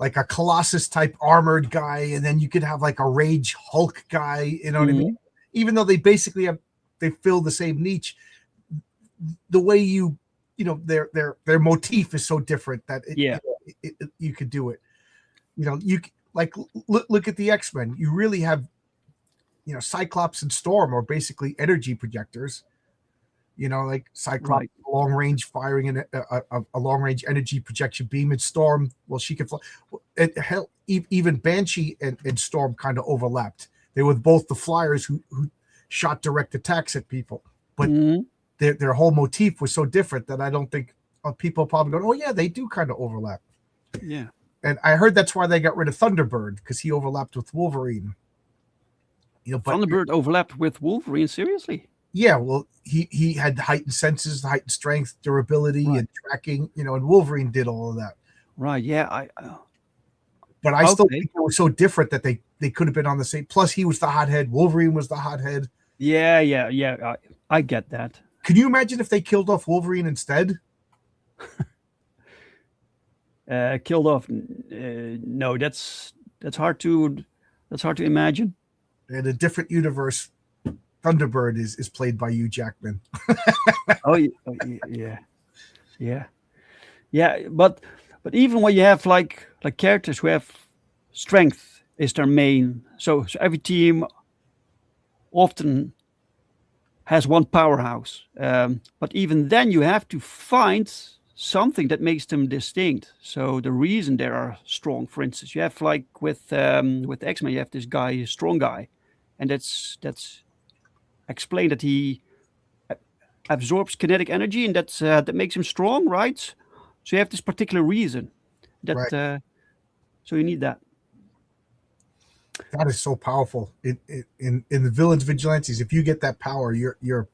a Colossus type armored guy, and then you could have like a Rage Hulk guy, you know what I mean? Even though they basically they fill the same niche, the way you know their motif is so different that you could do it. You know, you like look at the X-Men. You really have, you know, Cyclops and Storm are basically energy projectors. You know, like Cyclops, long range firing and a long range energy projection beam, and Storm, well, she can fly. Hell, even Banshee and Storm kind of overlapped. They were both the flyers who shot direct attacks at people, but their whole motif was so different that I don't think people probably go, oh yeah, they do kind of overlap.
Yeah.
And I heard that's why they got rid of Thunderbird, because he overlapped with Wolverine. You know, but
Thunderbird overlapped with Wolverine, seriously?
Yeah, well, he had heightened senses, heightened strength, durability, and tracking. You know, and Wolverine did all of that.
Right. Yeah.
But I still think they were so different that they could have been on the same. Plus, he was the hothead. Wolverine was the hothead.
Yeah. I get that.
Can you imagine if they killed off Wolverine instead?
Killed off? No, that's hard to imagine.
In a different universe, Thunderbird is played by Hugh Jackman.
Yeah. But even when you have like characters who have strength is their main, so every team often has one powerhouse. But even then, you have to find something that makes them distinct. So the reason they are strong, for instance, you have like with X-Men, you have this guy, strong guy, and that's explained that he absorbs kinetic energy, and that makes him strong, right? So you have this particular reason that so you need that.
That is so powerful in the villains vigilantes. If you get that power, you're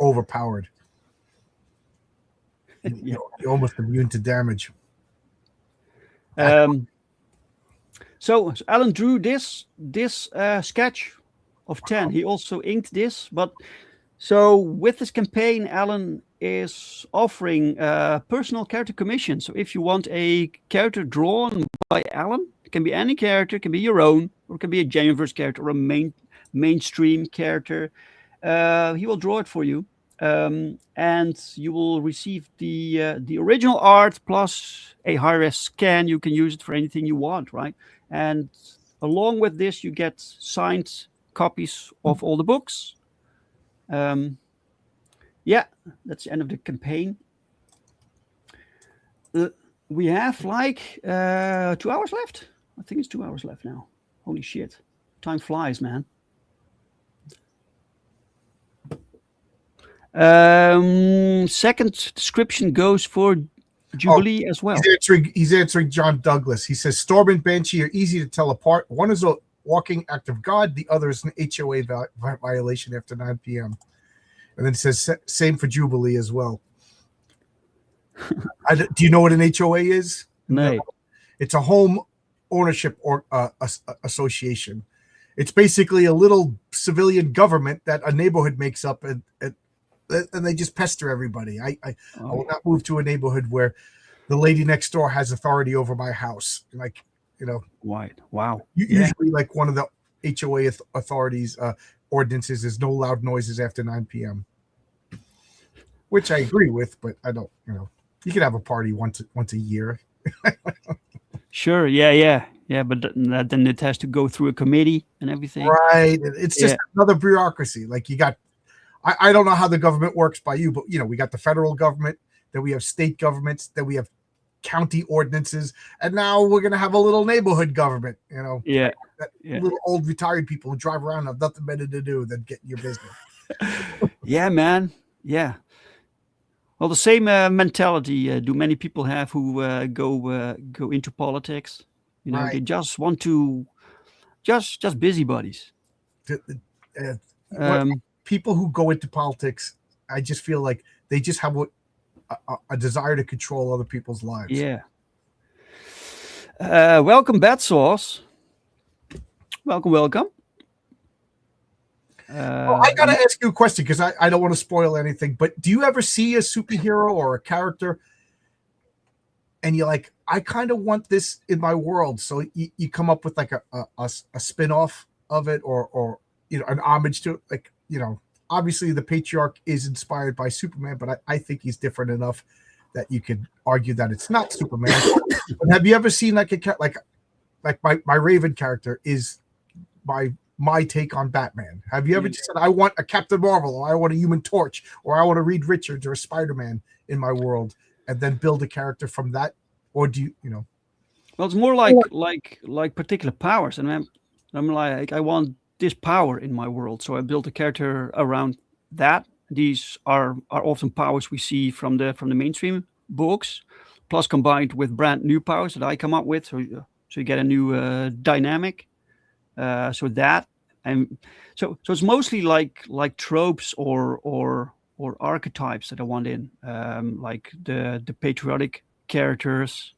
overpowered. You're almost immune to damage.
So Alan drew this sketch of 10. He also inked this, but so with this campaign, Alan is offering personal character commission. So if you want a character drawn by Alan, it can be any character, it can be your own, or it can be a Genuverse character or a mainstream character. He will draw it for you, and you will receive the original art plus a high-res scan. You can use it for anything you want, right? And along with this, you get signed copies of all the books. Yeah, that's the end of the campaign. We have like 2 hours left. I think it's 2 hours left now. Holy shit. Time flies, man. Second description goes for Jubilee as well.
He's answering John Douglas. He says, Storm and Banshee are easy to tell apart. One is a walking act of God. The other is an HOA violation after 9 p.m. And then it says, same for Jubilee as well. Do you know what an HOA is?
No.
It's a home ownership or association. It's basically a little civilian government that a neighborhood makes up, and they just pester everybody. I will not move to a neighborhood where the lady next door has authority over my house. Like,
Right. Wow.
Usually, like one of the HOA authorities ordinances is no loud noises after 9 p.m. Which I agree with, but I don't. You can have a party once a year.
Sure. Yeah. But then it has to go through a committee and everything.
Right. It's just another bureaucracy. Like you got. I don't know how the government works by you, but we got the federal government, then we have state governments, then we have county ordinances, and now we're gonna have a little neighborhood government. Little old retired people who drive around and have nothing better to do than get in your business.
Yeah, man. Yeah. Well, the same mentality do many people have who go into politics.
Right.
They just want to just busybodies.
People who go into politics, I just feel like they just have a desire to control other people's lives.
Yeah. Welcome, Bad Sauce. Welcome.
I gotta ask you a question because I don't want to spoil anything. But do you ever see a superhero or a character, and you're like, I kind of want this in my world? So you come up with like a spin-off of it, or an homage to it, like. Obviously the patriarch is inspired by Superman, but I think he's different enough that you could argue that it's not Superman. But have you ever seen like my Raven character is my take on Batman? Have you ever just said, I want a Captain Marvel, or I want a Human Torch, or I want to Reed Richards or a Spider-Man in my world, and then build a character from that? Or do you?
Well, it's more like particular powers, and I'm like, I want this power in my world, so I built a character around that. These are often powers we see from the mainstream books, plus combined with brand new powers that I come up with, so you get a new dynamic. So it's mostly like tropes or archetypes that I want in, like the patriotic characters.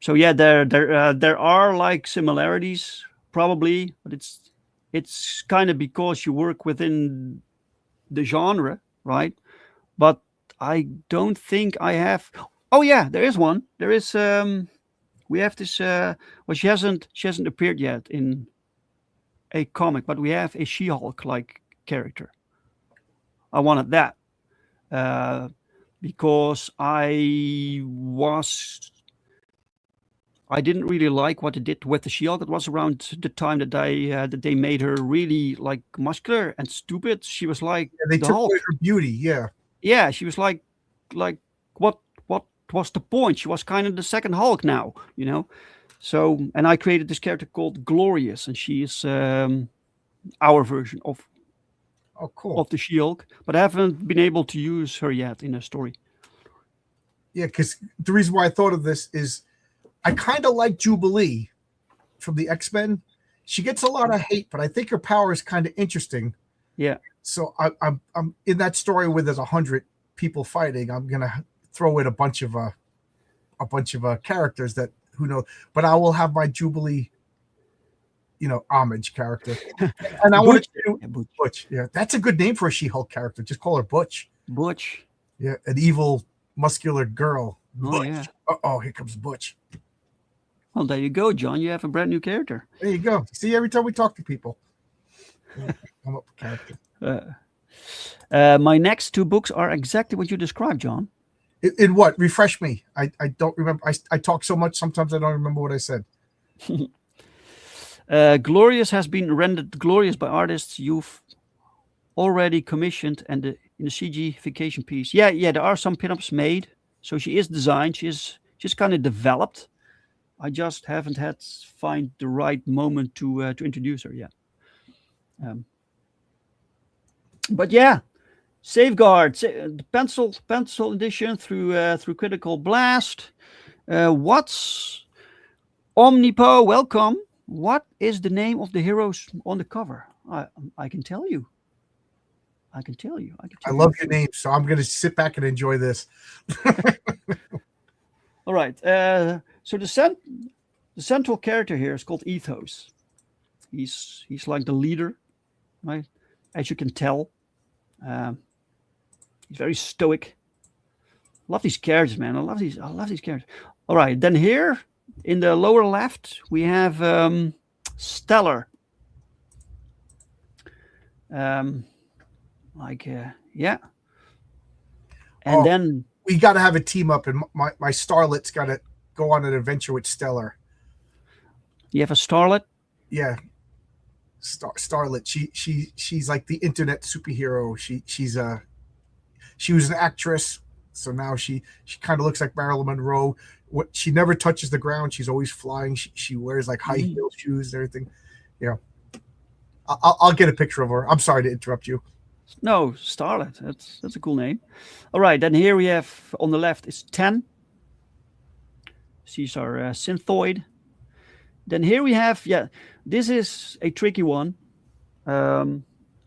So yeah, there are like similarities probably, but it's kind of because you work within the genre, right? But I don't think I have. Oh yeah, there is one. There is. We have this. Well, she hasn't appeared yet in a comic, but we have a She-Hulk like character. I wanted that because I didn't really like what they did with the She-Hulk. It was around the time that they made her really like muscular and stupid. She was like
they
the
took
Hulk.
away her beauty. Yeah.
Yeah, she was like what was the point? She was kind of the second Hulk now, So, and I created this character called Glorious, and she is our version of the She-Hulk, but I haven't been able to use her yet in a story.
Yeah, because the reason why I thought of this is I kind of like Jubilee from the X-Men. She gets a lot of hate, but I think her power is kind of interesting.
Yeah.
So I'm in that story where there's 100 people fighting. I'm gonna throw in a bunch of characters that who knows, but I will have my Jubilee, homage character. And I want to do Butch. Yeah, that's a good name for a She-Hulk character. Just call her Butch.
Butch.
Yeah, an evil, muscular girl.
Oh,
Butch.
yeah.
Oh, here comes Butch.
Well, there you go, John. You have a brand new character.
There you go. See, every time we talk to people, come up with character.
My next two books are exactly what you described, John.
In what? Refresh me. I don't remember. I talk so much sometimes I don't remember what I said.
Glorious has been rendered glorious by artists you've already commissioned, and in the CGification piece. Yeah, there are some pinups made. So she is designed. She's kind of developed. I just haven't find the right moment to introduce her yet. But yeah, Safeguard, the pencil edition through Critical Blast. What's Omnipo? Welcome. What is the name of the heroes on the cover? I can tell you. I love
your name, so I'm going to sit back and enjoy this.
All right. So the central character here is called Ethos. He's like the leader, right? As you can tell, he's very stoic. Love these characters, man. I love these characters. All right. Then here in the lower left we have Stellar. Yeah. And then
we got to have a team up, and my Starlet's got to go on an adventure with Stellar.
You have a Starlet?
Yeah. Starlet. She's like the internet superhero. She was an actress, so now she kind of looks like Marilyn Monroe. She never touches the ground. She's always flying. She wears like high heel shoes and everything. Yeah. I'll get a picture of her. I'm sorry to interrupt you.
No, Starlet. That's a cool name. All right, then here we have on the left is 10. She's our synthoid. Then here we have, this is a tricky one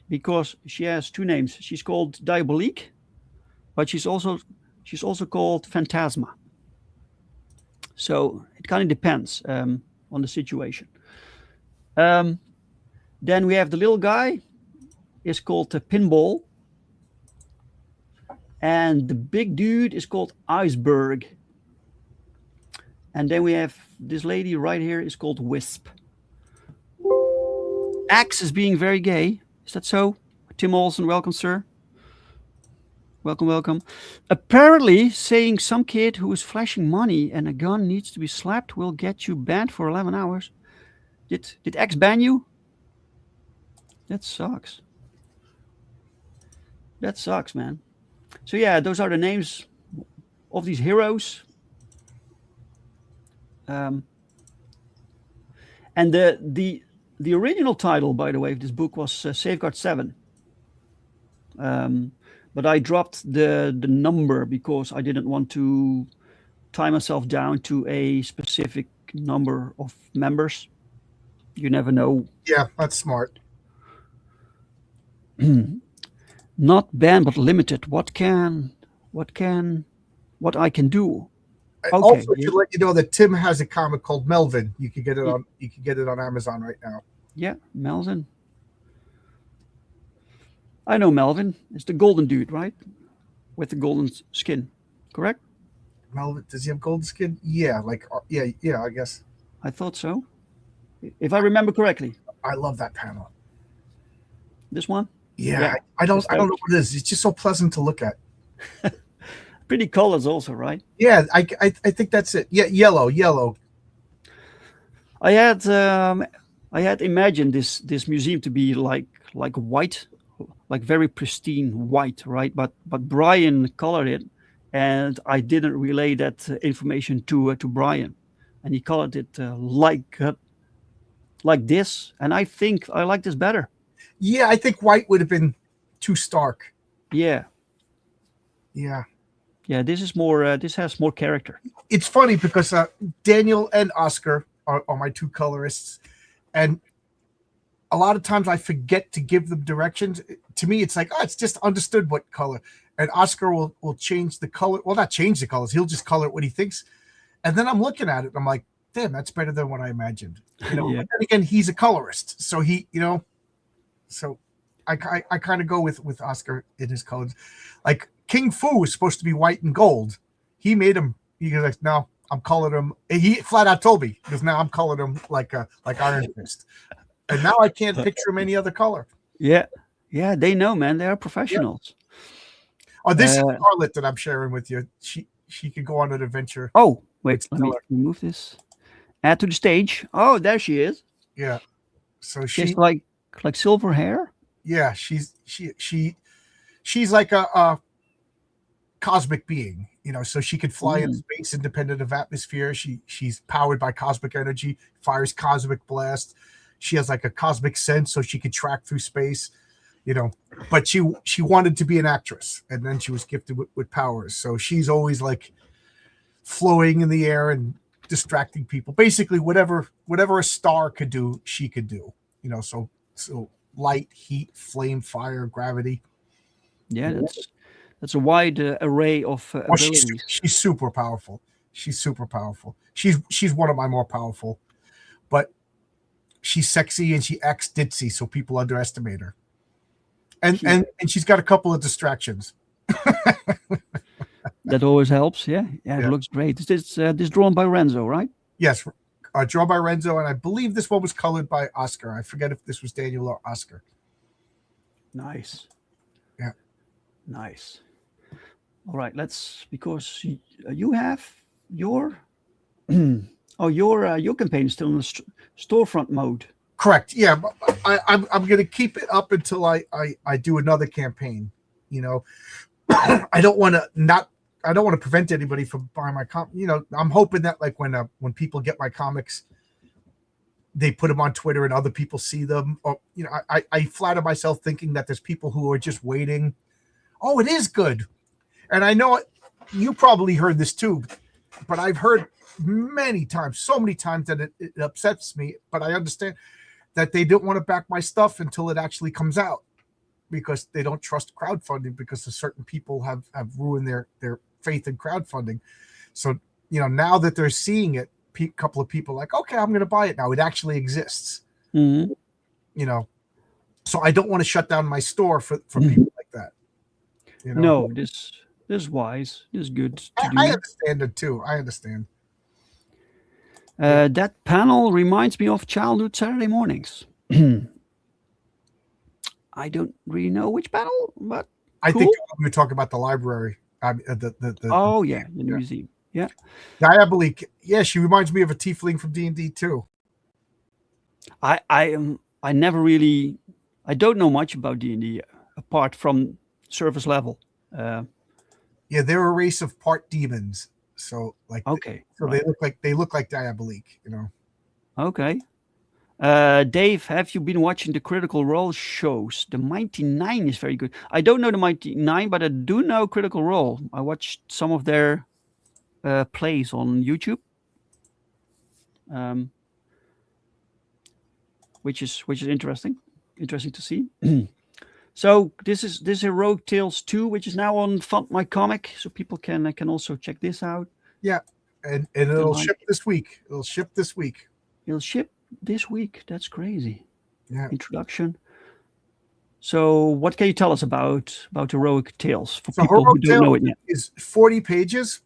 because she has two names. She's called Diabolique, but she's also called Phantasma. So it kind of depends on the situation. Then we have the little guy. Is called Pinball, and the big dude is called Iceberg. And then we have this lady right here is called Wisp. Axe is being very gay. Is that so? Tim Olsen, welcome, sir. Welcome. Apparently, saying some kid who is flashing money and a gun needs to be slapped will get you banned for 11 hours. Did Axe ban you? That sucks. That sucks, man. So yeah, those are the names of these heroes. And the original title, by the way, of this book was Safeguard 7. But I dropped the number because I didn't want to tie myself down to a specific number of members. You never know.
Yeah, that's smart.
Not banned, but limited. What I can do?
Okay. Also, to let you know that Tim has a comic called Melvin. You can get it on Amazon right now.
Yeah, Melvin. I know Melvin. It's the golden dude, right? With the golden skin, correct?
Melvin, does he have golden skin? Yeah, yeah, I guess.
I thought so. If I remember correctly.
I love that panel.
This one?
Yeah. I don't know what it is. It's just so pleasant to look at.
Pretty colors also, right?
Yeah, I think that's it. Yeah, yellow.
I had imagined this museum to be like white, like very pristine white, right? But Brian colored it, and I didn't relay that information to Brian, and he colored it like this, and I think I like this better.
Yeah, I think white would have been too stark.
Yeah. This is more. This has more character.
It's funny because Daniel and Oscar are my two colorists, and a lot of times I forget to give them directions. To me, it's like, it's just understood what color. And Oscar will change the color. Well, not change the colors. He'll just color it what he thinks. And then I'm looking at it, and I'm like, damn, that's better than what I imagined. Yeah. But then again, he's a colorist, so So I kind of go with Oscar in his colors. Like King Fu was supposed to be white and gold. He made him. He was like, no, I'm calling him. He flat out told me, because now I'm calling him like Iron Fist, and now I can't picture him any other color.
Yeah, yeah, they know, man. They are professionals.
Oh, this is Scarlet that I'm sharing with you. She could go on an adventure.
Oh, wait,
It's
let me
color.
remove this. Add to the stage. Oh, there she is.
Yeah. So
She has like silver hair.
yeah, she's like a cosmic being, you know, so she could fly in space independent of atmosphere. She's powered by cosmic energy, fires cosmic blast. She has like a cosmic sense, so she could track through space, you know. But she wanted to be an actress, and then she was gifted with powers. So she's always like flowing in the air and distracting people. Basically, whatever a star could do, she could do. You know, so light, heat, flame, fire, gravity.
Yeah, that's a wide array of abilities.
She's super powerful. She's super powerful. She's one of my more powerful, but she's sexy and she acts ditzy, so people underestimate her. And she's got a couple of distractions.
That always helps. Yeah, it looks great. This drawn by Renzo, right?
Yes, drawn by Renzo, and I believe this one was colored by Oscar. I forget if this was Daniel or Oscar.
Nice.
Yeah.
Nice. All right, because you have your your campaign is still in the storefront mode.
Correct. Yeah, but I'm going to keep it up until I do another campaign. You know, I don't want to prevent anybody from buying my comic. You know, I'm hoping that like when people get my comics, they put them on Twitter and other people see them. Or you know, I flatter myself thinking that there's people who are just waiting. Oh, it is good. And I know you probably heard this too, but I've heard many times, so many times that it upsets me, but I understand that they don't want to back my stuff until it actually comes out because they don't trust crowdfunding because certain people have ruined their faith in crowdfunding. So, you know, now that they're seeing it, a couple of people are like, okay, I'm going to buy it now. It actually exists,
Mm-hmm.
you know, so I don't want to shut down my store for people like that. You know?
No, this is wise. This is good to do.
I understand it too. I understand.
That panel reminds me of childhood Saturday mornings. I don't really know which panel, but
I
cool.
think we were talking about the library.
The museum. Yeah.
Diabolique. Yeah, she reminds me of a tiefling from D&D too.
I never really. I don't know much about D&D apart from surface level.
Yeah, they're a race of part demons. So like,
okay,
so
right.
they look like Diabolique, you know.
Okay. Dave, have you been watching the Critical Role shows? The Mighty Nine is very good. I don't know the Mighty Nine, but I do know Critical Role. I watched some of their plays on YouTube, which is interesting to see. So this is Heroic Tales 2, which is now on FundMyComic, so people can also check this out.
Yeah, and it'll ship this week. It'll ship this week. That's crazy.
Yeah. Introduction. So what can you tell us about Heroic Tales for people who don't know it yet?
It's 40 pages.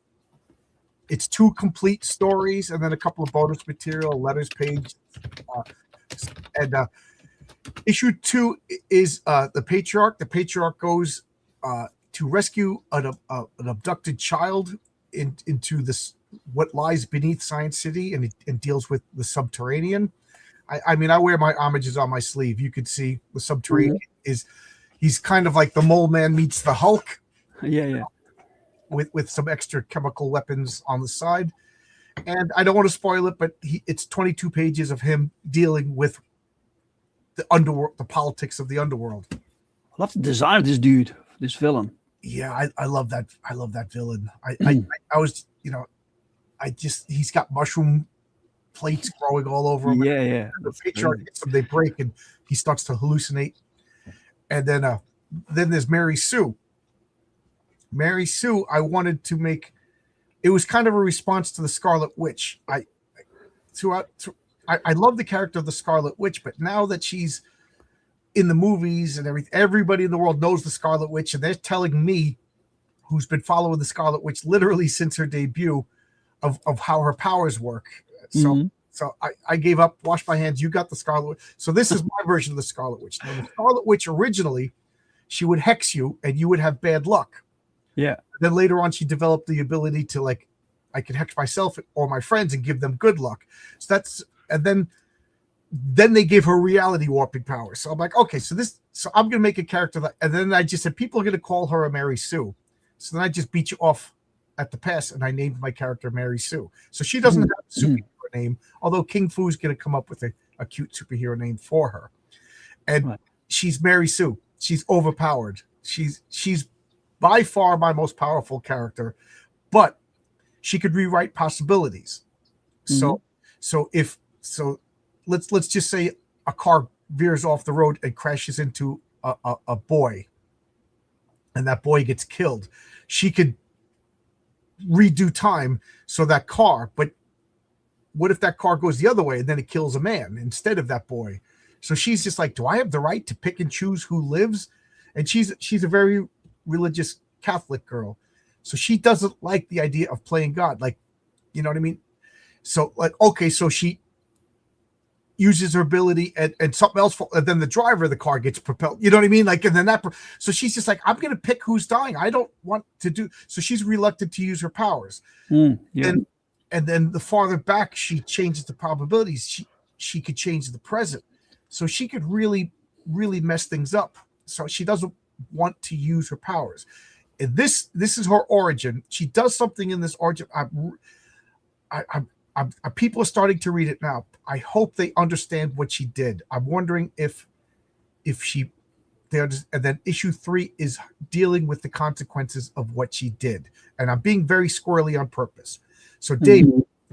It's 2 complete stories and then a couple of bonus material, letters page, and issue 2 is the Patriarch. The Patriarch goes to rescue an abducted child into this what lies beneath Science City, and deals with the subterranean. I mean, I wear my homages on my sleeve. You could see the subterranean he's kind of like the Mole Man meets the Hulk.
Yeah.
With some extra chemical weapons on the side. And I don't want to spoil it, but it's 22 pages of him dealing with the underworld, the politics of the underworld.
I love the design of this dude, this villain.
Yeah, I love that. I love that villain. I was, you know, he's got mushroom plates growing all over him.
Yeah.
The Patriarch hits him, they break, and he starts to hallucinate. And then there's Mary Sue. Mary Sue, I wanted to make. It was kind of a response to the Scarlet Witch. I love the character of the Scarlet Witch, but now that she's in the movies and everybody in the world knows the Scarlet Witch, and they're telling me, who's been following the Scarlet Witch literally since her debut, of how her powers work. So I gave up, washed my hands. You got the Scarlet Witch. So this is my version of the Scarlet Witch. Now, the Scarlet Witch originally, she would hex you and you would have bad luck.
Yeah.
Then later on, she developed the ability to, like, I could hex myself or my friends and give them good luck. So that's, and then they gave her reality warping powers. So I'm like, okay, so I'm going to make a character that, and then I just said, people are going to call her a Mary Sue. So then I just beat you off at the pass and I named my character Mary Sue. So she doesn't have a superhero name, although King Fu's going to come up with a cute superhero name for her. And she's Mary Sue. She's overpowered. She's by far my most powerful character, but she could rewrite possibilities. So let's just say a car veers off the road and crashes into a boy, and that boy gets killed. She could redo time so that car, but what if that car goes the other way and then it kills a man instead of that boy? So she's just like, do I have the right to pick and choose who lives? And she's a very religious Catholic girl. So she doesn't like the idea of playing God. Like, you know what I mean? So like, okay, so she uses her ability and something else, and then the driver of the car gets propelled. You know what I mean? Like, and then so she's just like, I'm going to pick who's dying. I don't want to do. So she's reluctant to use her powers. And then the farther back she changes the probabilities, she could change the present. So she could really, really mess things up. So she doesn't want to use her powers. And this is her origin. She does something in this origin. People are starting to read it now. I hope they understand what she did. I'm wondering if and then issue 3 is dealing with the consequences of what she did. And I'm being very squirrely on purpose. So Dave,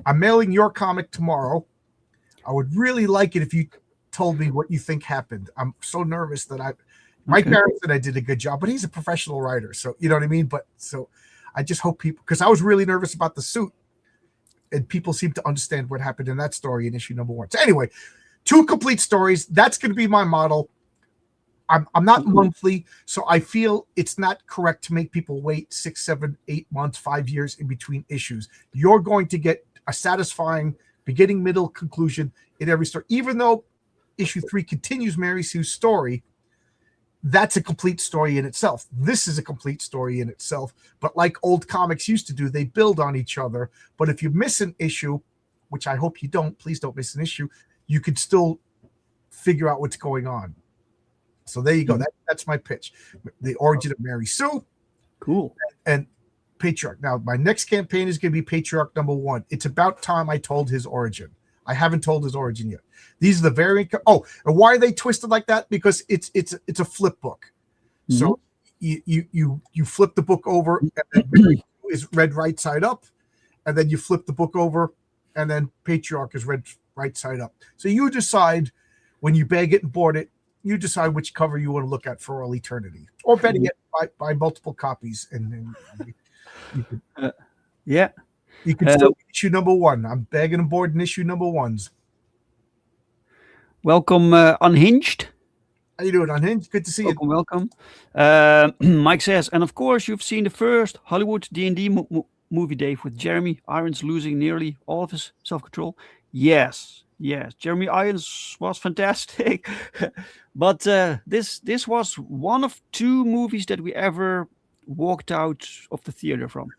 I'm mailing your comic tomorrow. I would really like it if you told me what you think happened. I'm so nervous that my parents said I did a good job, but he's a professional writer. So, you know what I mean? But so I just hope people, because I was really nervous about the suit and people seem to understand what happened in that story in issue number 1. So anyway, 2 complete stories. That's going to be my model. I'm not monthly, so I feel it's not correct to make people wait 6, 7, 8 months, 5 years in between issues. You're going to get a satisfying beginning, middle, conclusion in every story. Even though issue 3 continues Mary Sue's story, that's a complete story in itself. This is a complete story in itself. But like old comics used to do, they build on each other. But if you miss an issue, which I hope you don't, please don't miss an issue, you could still figure out what's going on. So there you go. That's my pitch. The origin of Mary Sue.
Cool.
And Patriarch. Now, my next campaign is going to be Patriarch number 1. It's about time I told his origin. I haven't told his origin yet. These are the variant. Oh, and why are they twisted like that? Because it's a flip book. So you flip the book over, and then is read right side up, and then you flip the book over, and then Patriarch is read right side up. So you decide when you bag it and board it. You decide which cover you want to look at for all eternity, or better yet, buy multiple copies, and you can, you can still issue number 1. I'm bagging and boarding issue number 1s.
Welcome, Unhinged.
How you doing, Unhinged? Good to see you.
Welcome. Mike says, and of course you've seen the first Hollywood D&D movie, Dave, with Jeremy Irons losing nearly all of his self-control. Yes, Jeremy Irons was fantastic. But this was one of 2 movies that we ever walked out of the theater from.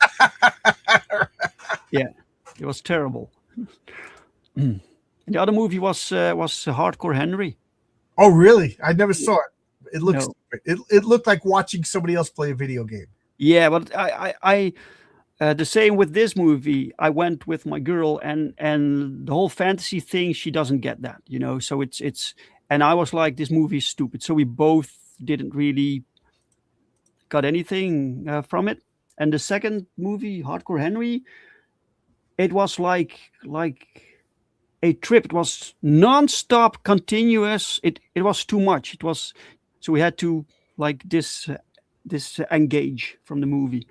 Yeah, it was terrible. And the other movie was Hardcore Henry.
Oh, really? I never saw it. It looks it looked like watching somebody else play a video game.
Yeah, but I the same with this movie. I went with my girl, and the whole fantasy thing, she doesn't get that, you know. So it's and I was like, this movie is stupid. So we both didn't really got anything from it. And the second movie, Hardcore Henry, it was like a trip. It was non-stop, continuous. It was too much. It was, so we had to like disengage from the movie.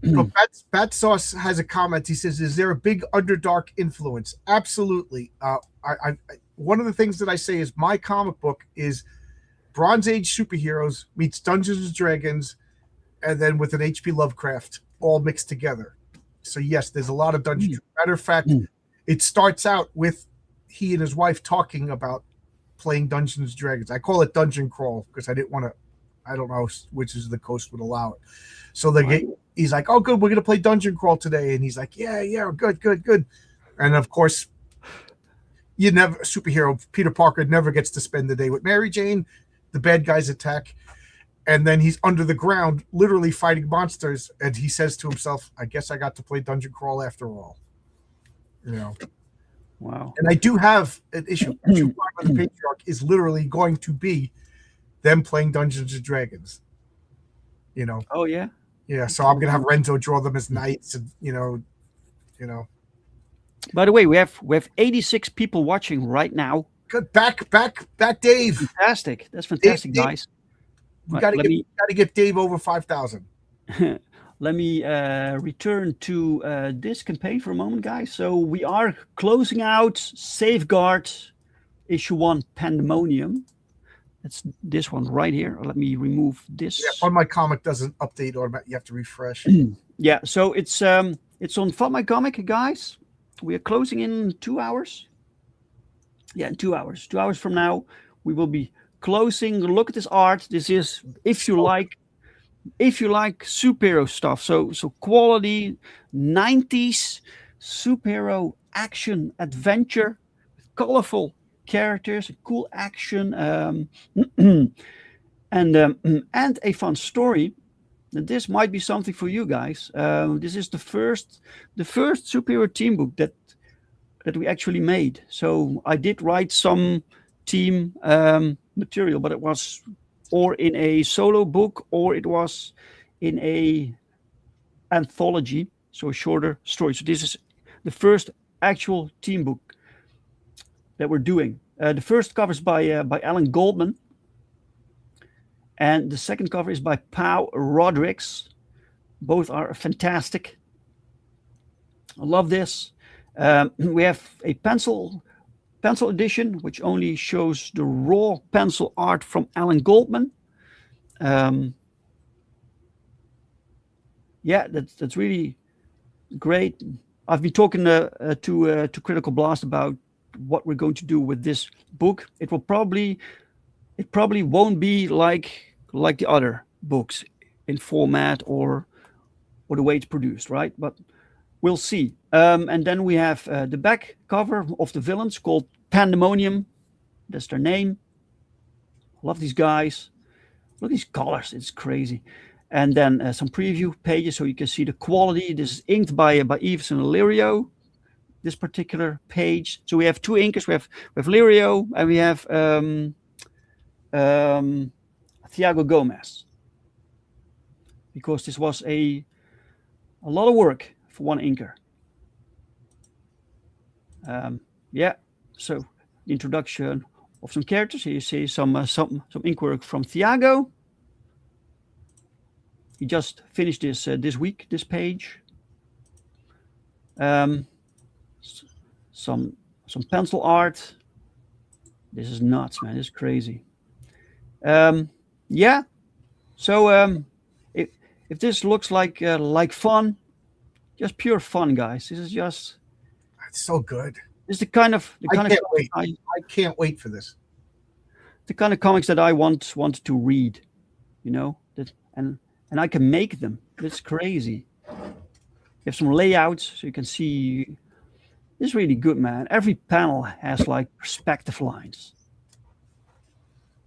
So Bat Sauce has a comment. He says, "Is there a big Underdark influence?" Absolutely. I one of the things that I say is my comic book is Bronze Age superheroes meets Dungeons and Dragons, and then with an H.P. Lovecraft all mixed together. So yes, there's a lot of Dungeons. Matter of fact, it starts out with he and his wife talking about playing Dungeons and Dragons. I call it Dungeon Crawl because I didn't want to. I don't know which is the coast would allow it. So he's like, "Oh, good, we're gonna play Dungeon Crawl today," and he's like, "Yeah, good." And of course, superhero Peter Parker never gets to spend the day with Mary Jane. The bad guys attack, and then he's under the ground, literally fighting monsters. And he says to himself, "I guess I got to play Dungeon Crawl after all." You know.
Wow.
And I do have an issue. Issue 5 of the Patriarch is literally going to be them playing Dungeons and Dragons. You know.
Oh yeah.
Yeah. So I'm gonna have Renzo draw them as knights, and you know.
By the way, we have 86 people watching right now.
Good. Back, Dave.
Fantastic. That's fantastic,
Dave,
guys.
We got to get Dave over 5,000.
Let me return to this campaign for a moment, guys. So we are closing out Safeguard issue 1 Pandemonium. That's this one right here. Let me remove this.
Yeah, FundMyComic doesn't update automatically. You have to refresh.
Yeah, so it's on FundMyComic, guys. We are closing in 2 hours. Yeah, in 2 hours. 2 hours from now, we will be closing. Look at this art. This is if you like superhero stuff. So quality 90s superhero action adventure with colorful characters, cool action, and a fun story. And this might be something for you guys. This is the first superhero team book that we actually made. So I did write some team material, but it was or in a solo book or it was in a anthology, so a shorter story. So this is the first actual team book that we're doing. The first cover is by Alan Goldman, and the second cover is by Pau Rodrigues. Both are fantastic. I love this. We have a pencil edition, which only shows the raw pencil art from Alan Goldman. Yeah, that's really great. I've been talking to Critical Blast about what we're going to do with this book. It probably won't be like the other books in format or the way it's produced, right? But we'll see. And then we have the back cover of the villains called Pandemonium. That's their name. Love these guys. Look at these colors. It's crazy. And then some preview pages so you can see the quality. This is inked by Yves and Lirio, this particular page. So we have two inkers. We have Lirio and we have Thiago Gomez. Because this was a lot of work for one inker. Yeah, so the introduction of some characters. Here you see some ink work from Thiago. He just finished this week, this page. Some pencil art. This is nuts, man. This is crazy. Yeah. So if this looks like fun, just pure fun, guys. This is just.
It's so good.
This is the kind of.
I can't wait for this.
The kind of comics that I want to read, you know, and I can make them. It's crazy. You have some layouts so you can see. It's really good, man. Every panel has like perspective lines.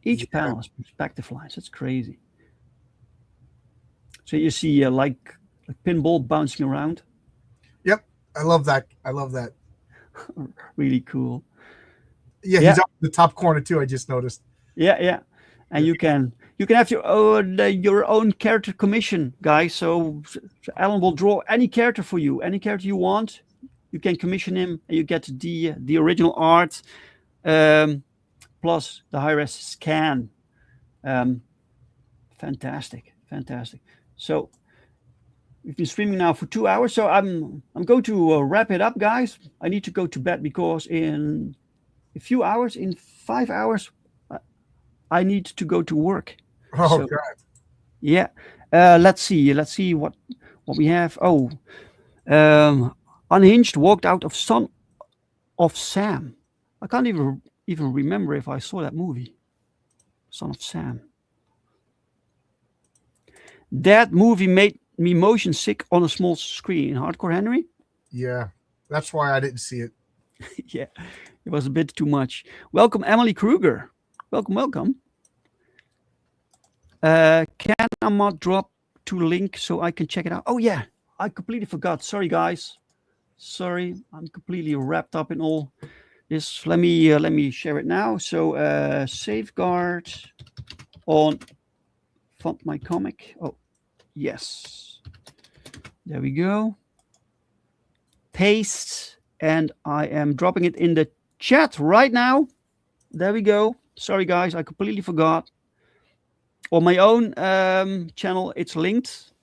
Each panel has perspective lines. It's crazy. So you see like pinball bouncing around.
Yep, I love that.
Really cool.
Yeah, he's up in the top corner too. I just noticed.
Yeah, and you can have your own character commission, guys. So Alan will draw any character for you, any character you want. You can commission him, and you get the original art, plus the high-res scan. Fantastic. So we've been streaming now for 2 hours. So I'm going to wrap it up, guys. I need to go to bed because in a few hours, in 5 hours, I need to go to work.
Oh,
so,
God.
Yeah. Let's see what we have. Oh, Unhinged walked out of Son of Sam. I can't even remember if I saw that movie. Son of Sam. That movie made me motion sick on a small screen. Hardcore Henry?
Yeah, that's why I didn't see it.
Yeah, it was a bit too much. Welcome, Emily Kruger. Welcome, welcome. Can Ahmad drop to link so I can check it out? Oh yeah, I completely forgot. Sorry, guys. Sorry, I'm completely wrapped up in all this. Let me share it now. So safeguard on FundMyComic. Oh yes, there we go. Paste, and I am dropping it in the chat right now. There we go. Sorry, guys, I completely forgot. On my own channel, it's linked.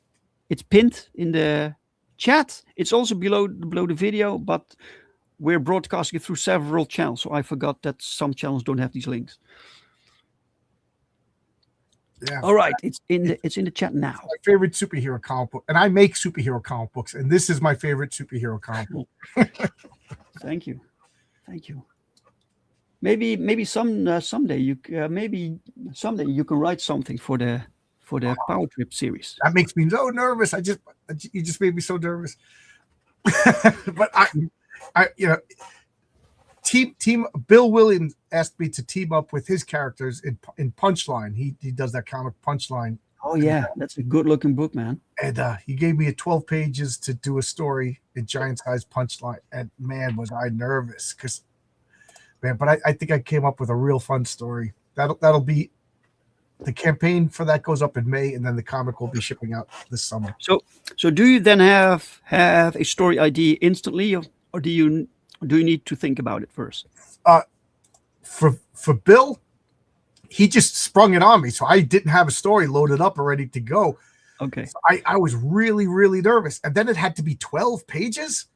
It's pinned in the chat. It's also below the video, but we're broadcasting it through several channels. So I forgot that some channels don't have these links.
Yeah.
All right, it's in the chat now.
My favorite superhero comic book, and I make superhero comic books, and this is my favorite superhero comic book.
Thank you. Maybe someday you can write something for the Power Trip series.
That makes me so nervous. You just made me so nervous. But I team Bill Williams asked me to team up with his characters in Punchline. He does that comic Punchline.
Oh yeah, that's a good looking book, man.
And he gave me 12 pages to do a story in giant size Punchline. And man, was I nervous but I think I came up with a real fun story. That'll be the campaign for that goes up in May, and then the comic will be shipping out this summer.
So do you then have a story idea instantly, or do you need to think about it first?
For Bill, he just sprung it on me, so I didn't have a story loaded up or ready to go.
Okay.
So I was really, really nervous, and then it had to be 12 pages,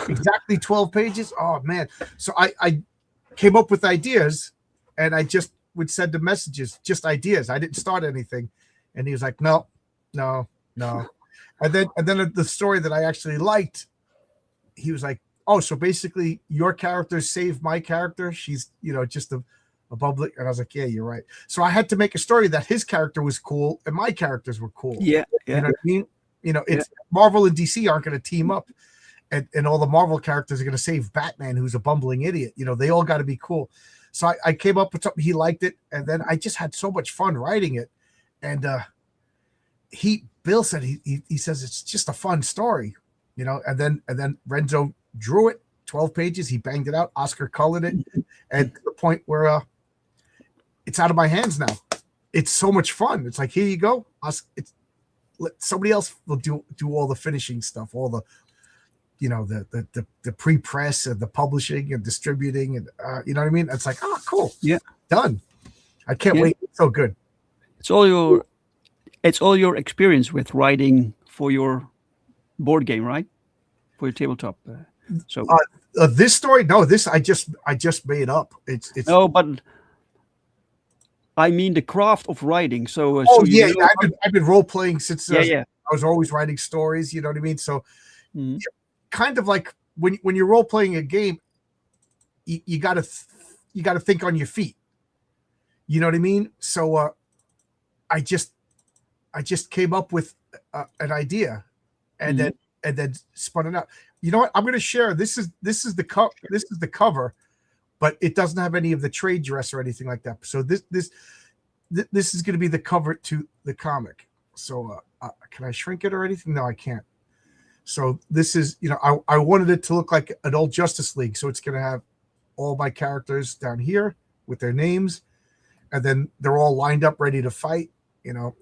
exactly 12 pages. Oh man! So I came up with ideas, and I just would send the messages, just ideas. I didn't start anything, and he was like, no. And then the story that I actually liked, he was like, oh, so basically your character saved my character. She's, just a public. And I was like, yeah, you're right. So I had to make a story that his character was cool and my characters were cool.
Yeah.
You know what I mean? It's Marvel and DC aren't going to team up, and all the Marvel characters are going to save Batman, who's a bumbling idiot. They all got to be cool. So I came up with something. He liked it, and then I just had so much fun writing it. And Bill said he says it's just a fun story, And then Renzo drew it, 12 pages. He banged it out. Oscar colored it, and to the point where it's out of my hands now. It's so much fun. It's like, here you go. Somebody else will do all the finishing stuff, all the the pre-press and the publishing and distributing, and you know what I mean? It's like, oh, cool.
Yeah.
Done. I can't wait. It's so good.
It's all your experience with writing for your board game, right? For your tabletop.
This story, no, this I just made up. It's
no, but I mean the craft of writing. So
I've been role playing since I was always writing stories. You know what I mean? So kind of like when you're role playing a game, you got to think on your feet. You know what I mean? So I just came up with an idea, and then spun it out. You know what? I'm going to share. This is the cover, but it doesn't have any of the trade dress or anything like that. So this is going to be the cover to the comic. So can I shrink it or anything? No, I can't. So this is, I wanted it to look like an old Justice League. So it's going to have all my characters down here with their names, and then they're all lined up ready to fight. And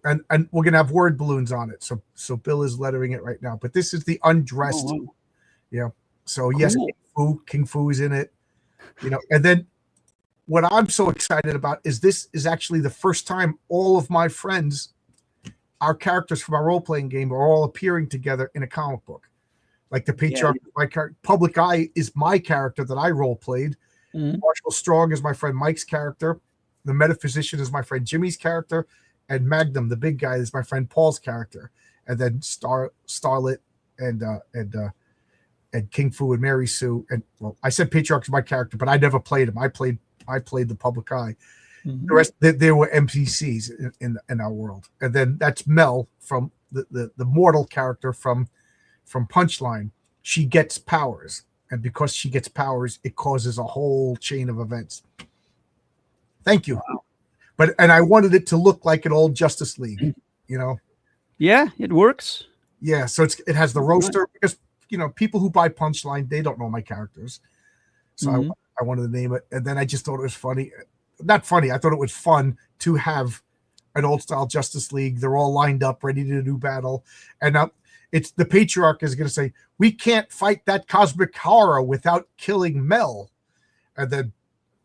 we're going to have word balloons on it. So Bill is lettering it right now, but this is the undressed. Oh, wow. Yeah. So cool. Yes, King Fu is in it, and then what I'm so excited about is this is actually the first time all of my friends, our characters from our role-playing game, are all appearing together in a comic book. Like the Patriarch, my character, Public Eye is my character that I role-played. Marshall Strong is my friend Mike's character. The Metaphysician is my friend Jimmy's character. And Magnum, the big guy, is my friend Paul's character. And then Starlet and and King Fu and Mary Sue. And well, I said Patriarch's my character, but I never played him. I played the public eye. The rest, they were NPCs in our world. And then that's Mel from the mortal character from Punchline. She gets powers, and because she gets powers, it causes a whole chain of events. Thank you. Wow. And I wanted it to look like an old Justice League, you know.
Yeah, it works.
Yeah, so it has the roaster, because people who buy Punchline, they don't know my characters, so I wanted to name it. And then I just thought it was funny. Not funny. I thought it was fun to have an old style Justice League. They're all lined up, ready to do battle. And now it's the Patriarch is going to say, we can't fight that cosmic horror without killing Mel. And then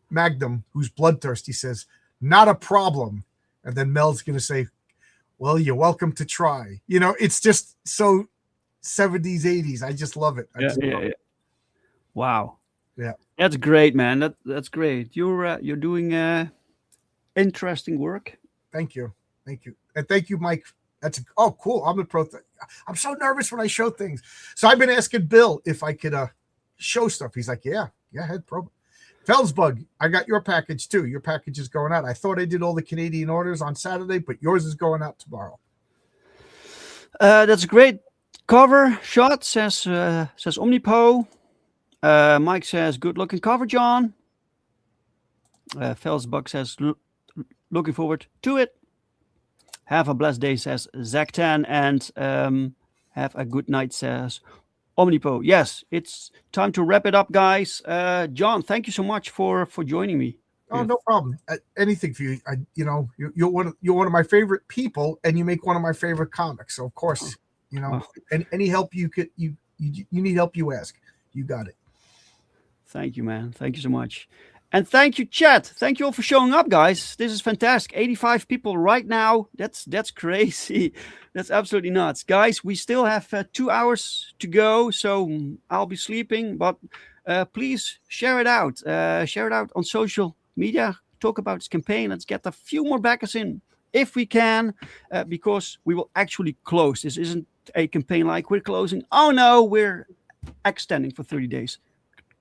Magnum, who's bloodthirsty, says, not a problem. And then Mel's going to say, well, you're welcome to try. It's just so 70s, 80s. I just love it.
Yeah. Wow.
Yeah.
That's great, man. That's great. You're doing interesting work.
Thank you. And thank you, Mike. Cool. I'm the pro. I'm so nervous when I show things. So I've been asking Bill if I could show stuff. He's like, yeah, head pro. Felsbug, I got your package too. Your package is going out. I thought I did all the Canadian orders on Saturday, but yours is going out tomorrow.
That's a great cover shot, says Omnipo. Mike says, good looking cover, John. Felsbug says, looking forward to it. Have a blessed day, says Zach10. And have a good night, says Omnipo. Yes, it's time to wrap it up, guys. John, thank you so much for joining me.
Oh, no problem. Anything for you. You're one of my favorite people, and you make one of my favorite comics. So of course, any help you could you need help, you ask. You got it.
Thank you, man. Thank you so much. And thank you, chat. Thank you all for showing up, guys. This is fantastic. 85 people right now. That's crazy. That's absolutely nuts. Guys, we still have 2 hours to go, so I'll be sleeping. But please share it out. Share it out on social media. Talk about this campaign. Let's get a few more backers in if we can, because we will actually close. This isn't a campaign like we're closing. Oh, no, we're extending for 30 days.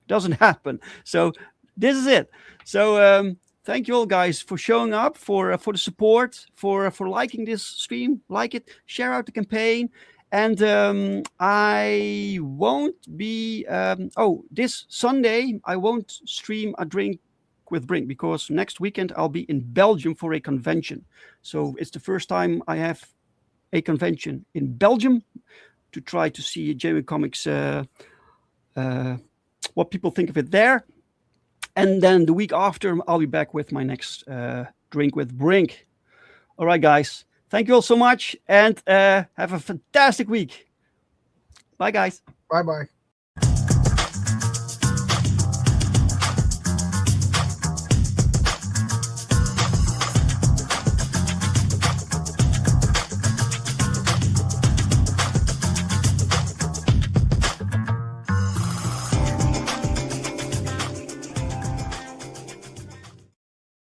Doesn't happen. So this is it. So thank you all, guys, for showing up, for the support, for liking this stream. Like it, share out the campaign. And I won't be this Sunday I won't stream a drink with Brink, because next weekend I'll be in Belgium for a convention. So it's the first time I have a convention in Belgium to try to see Jamie Comics, what people think of it there. And then the week after, I'll be back with my next drink with Brink. All right, guys. Thank you all so much, and have a fantastic week. Bye, guys.
Bye-bye.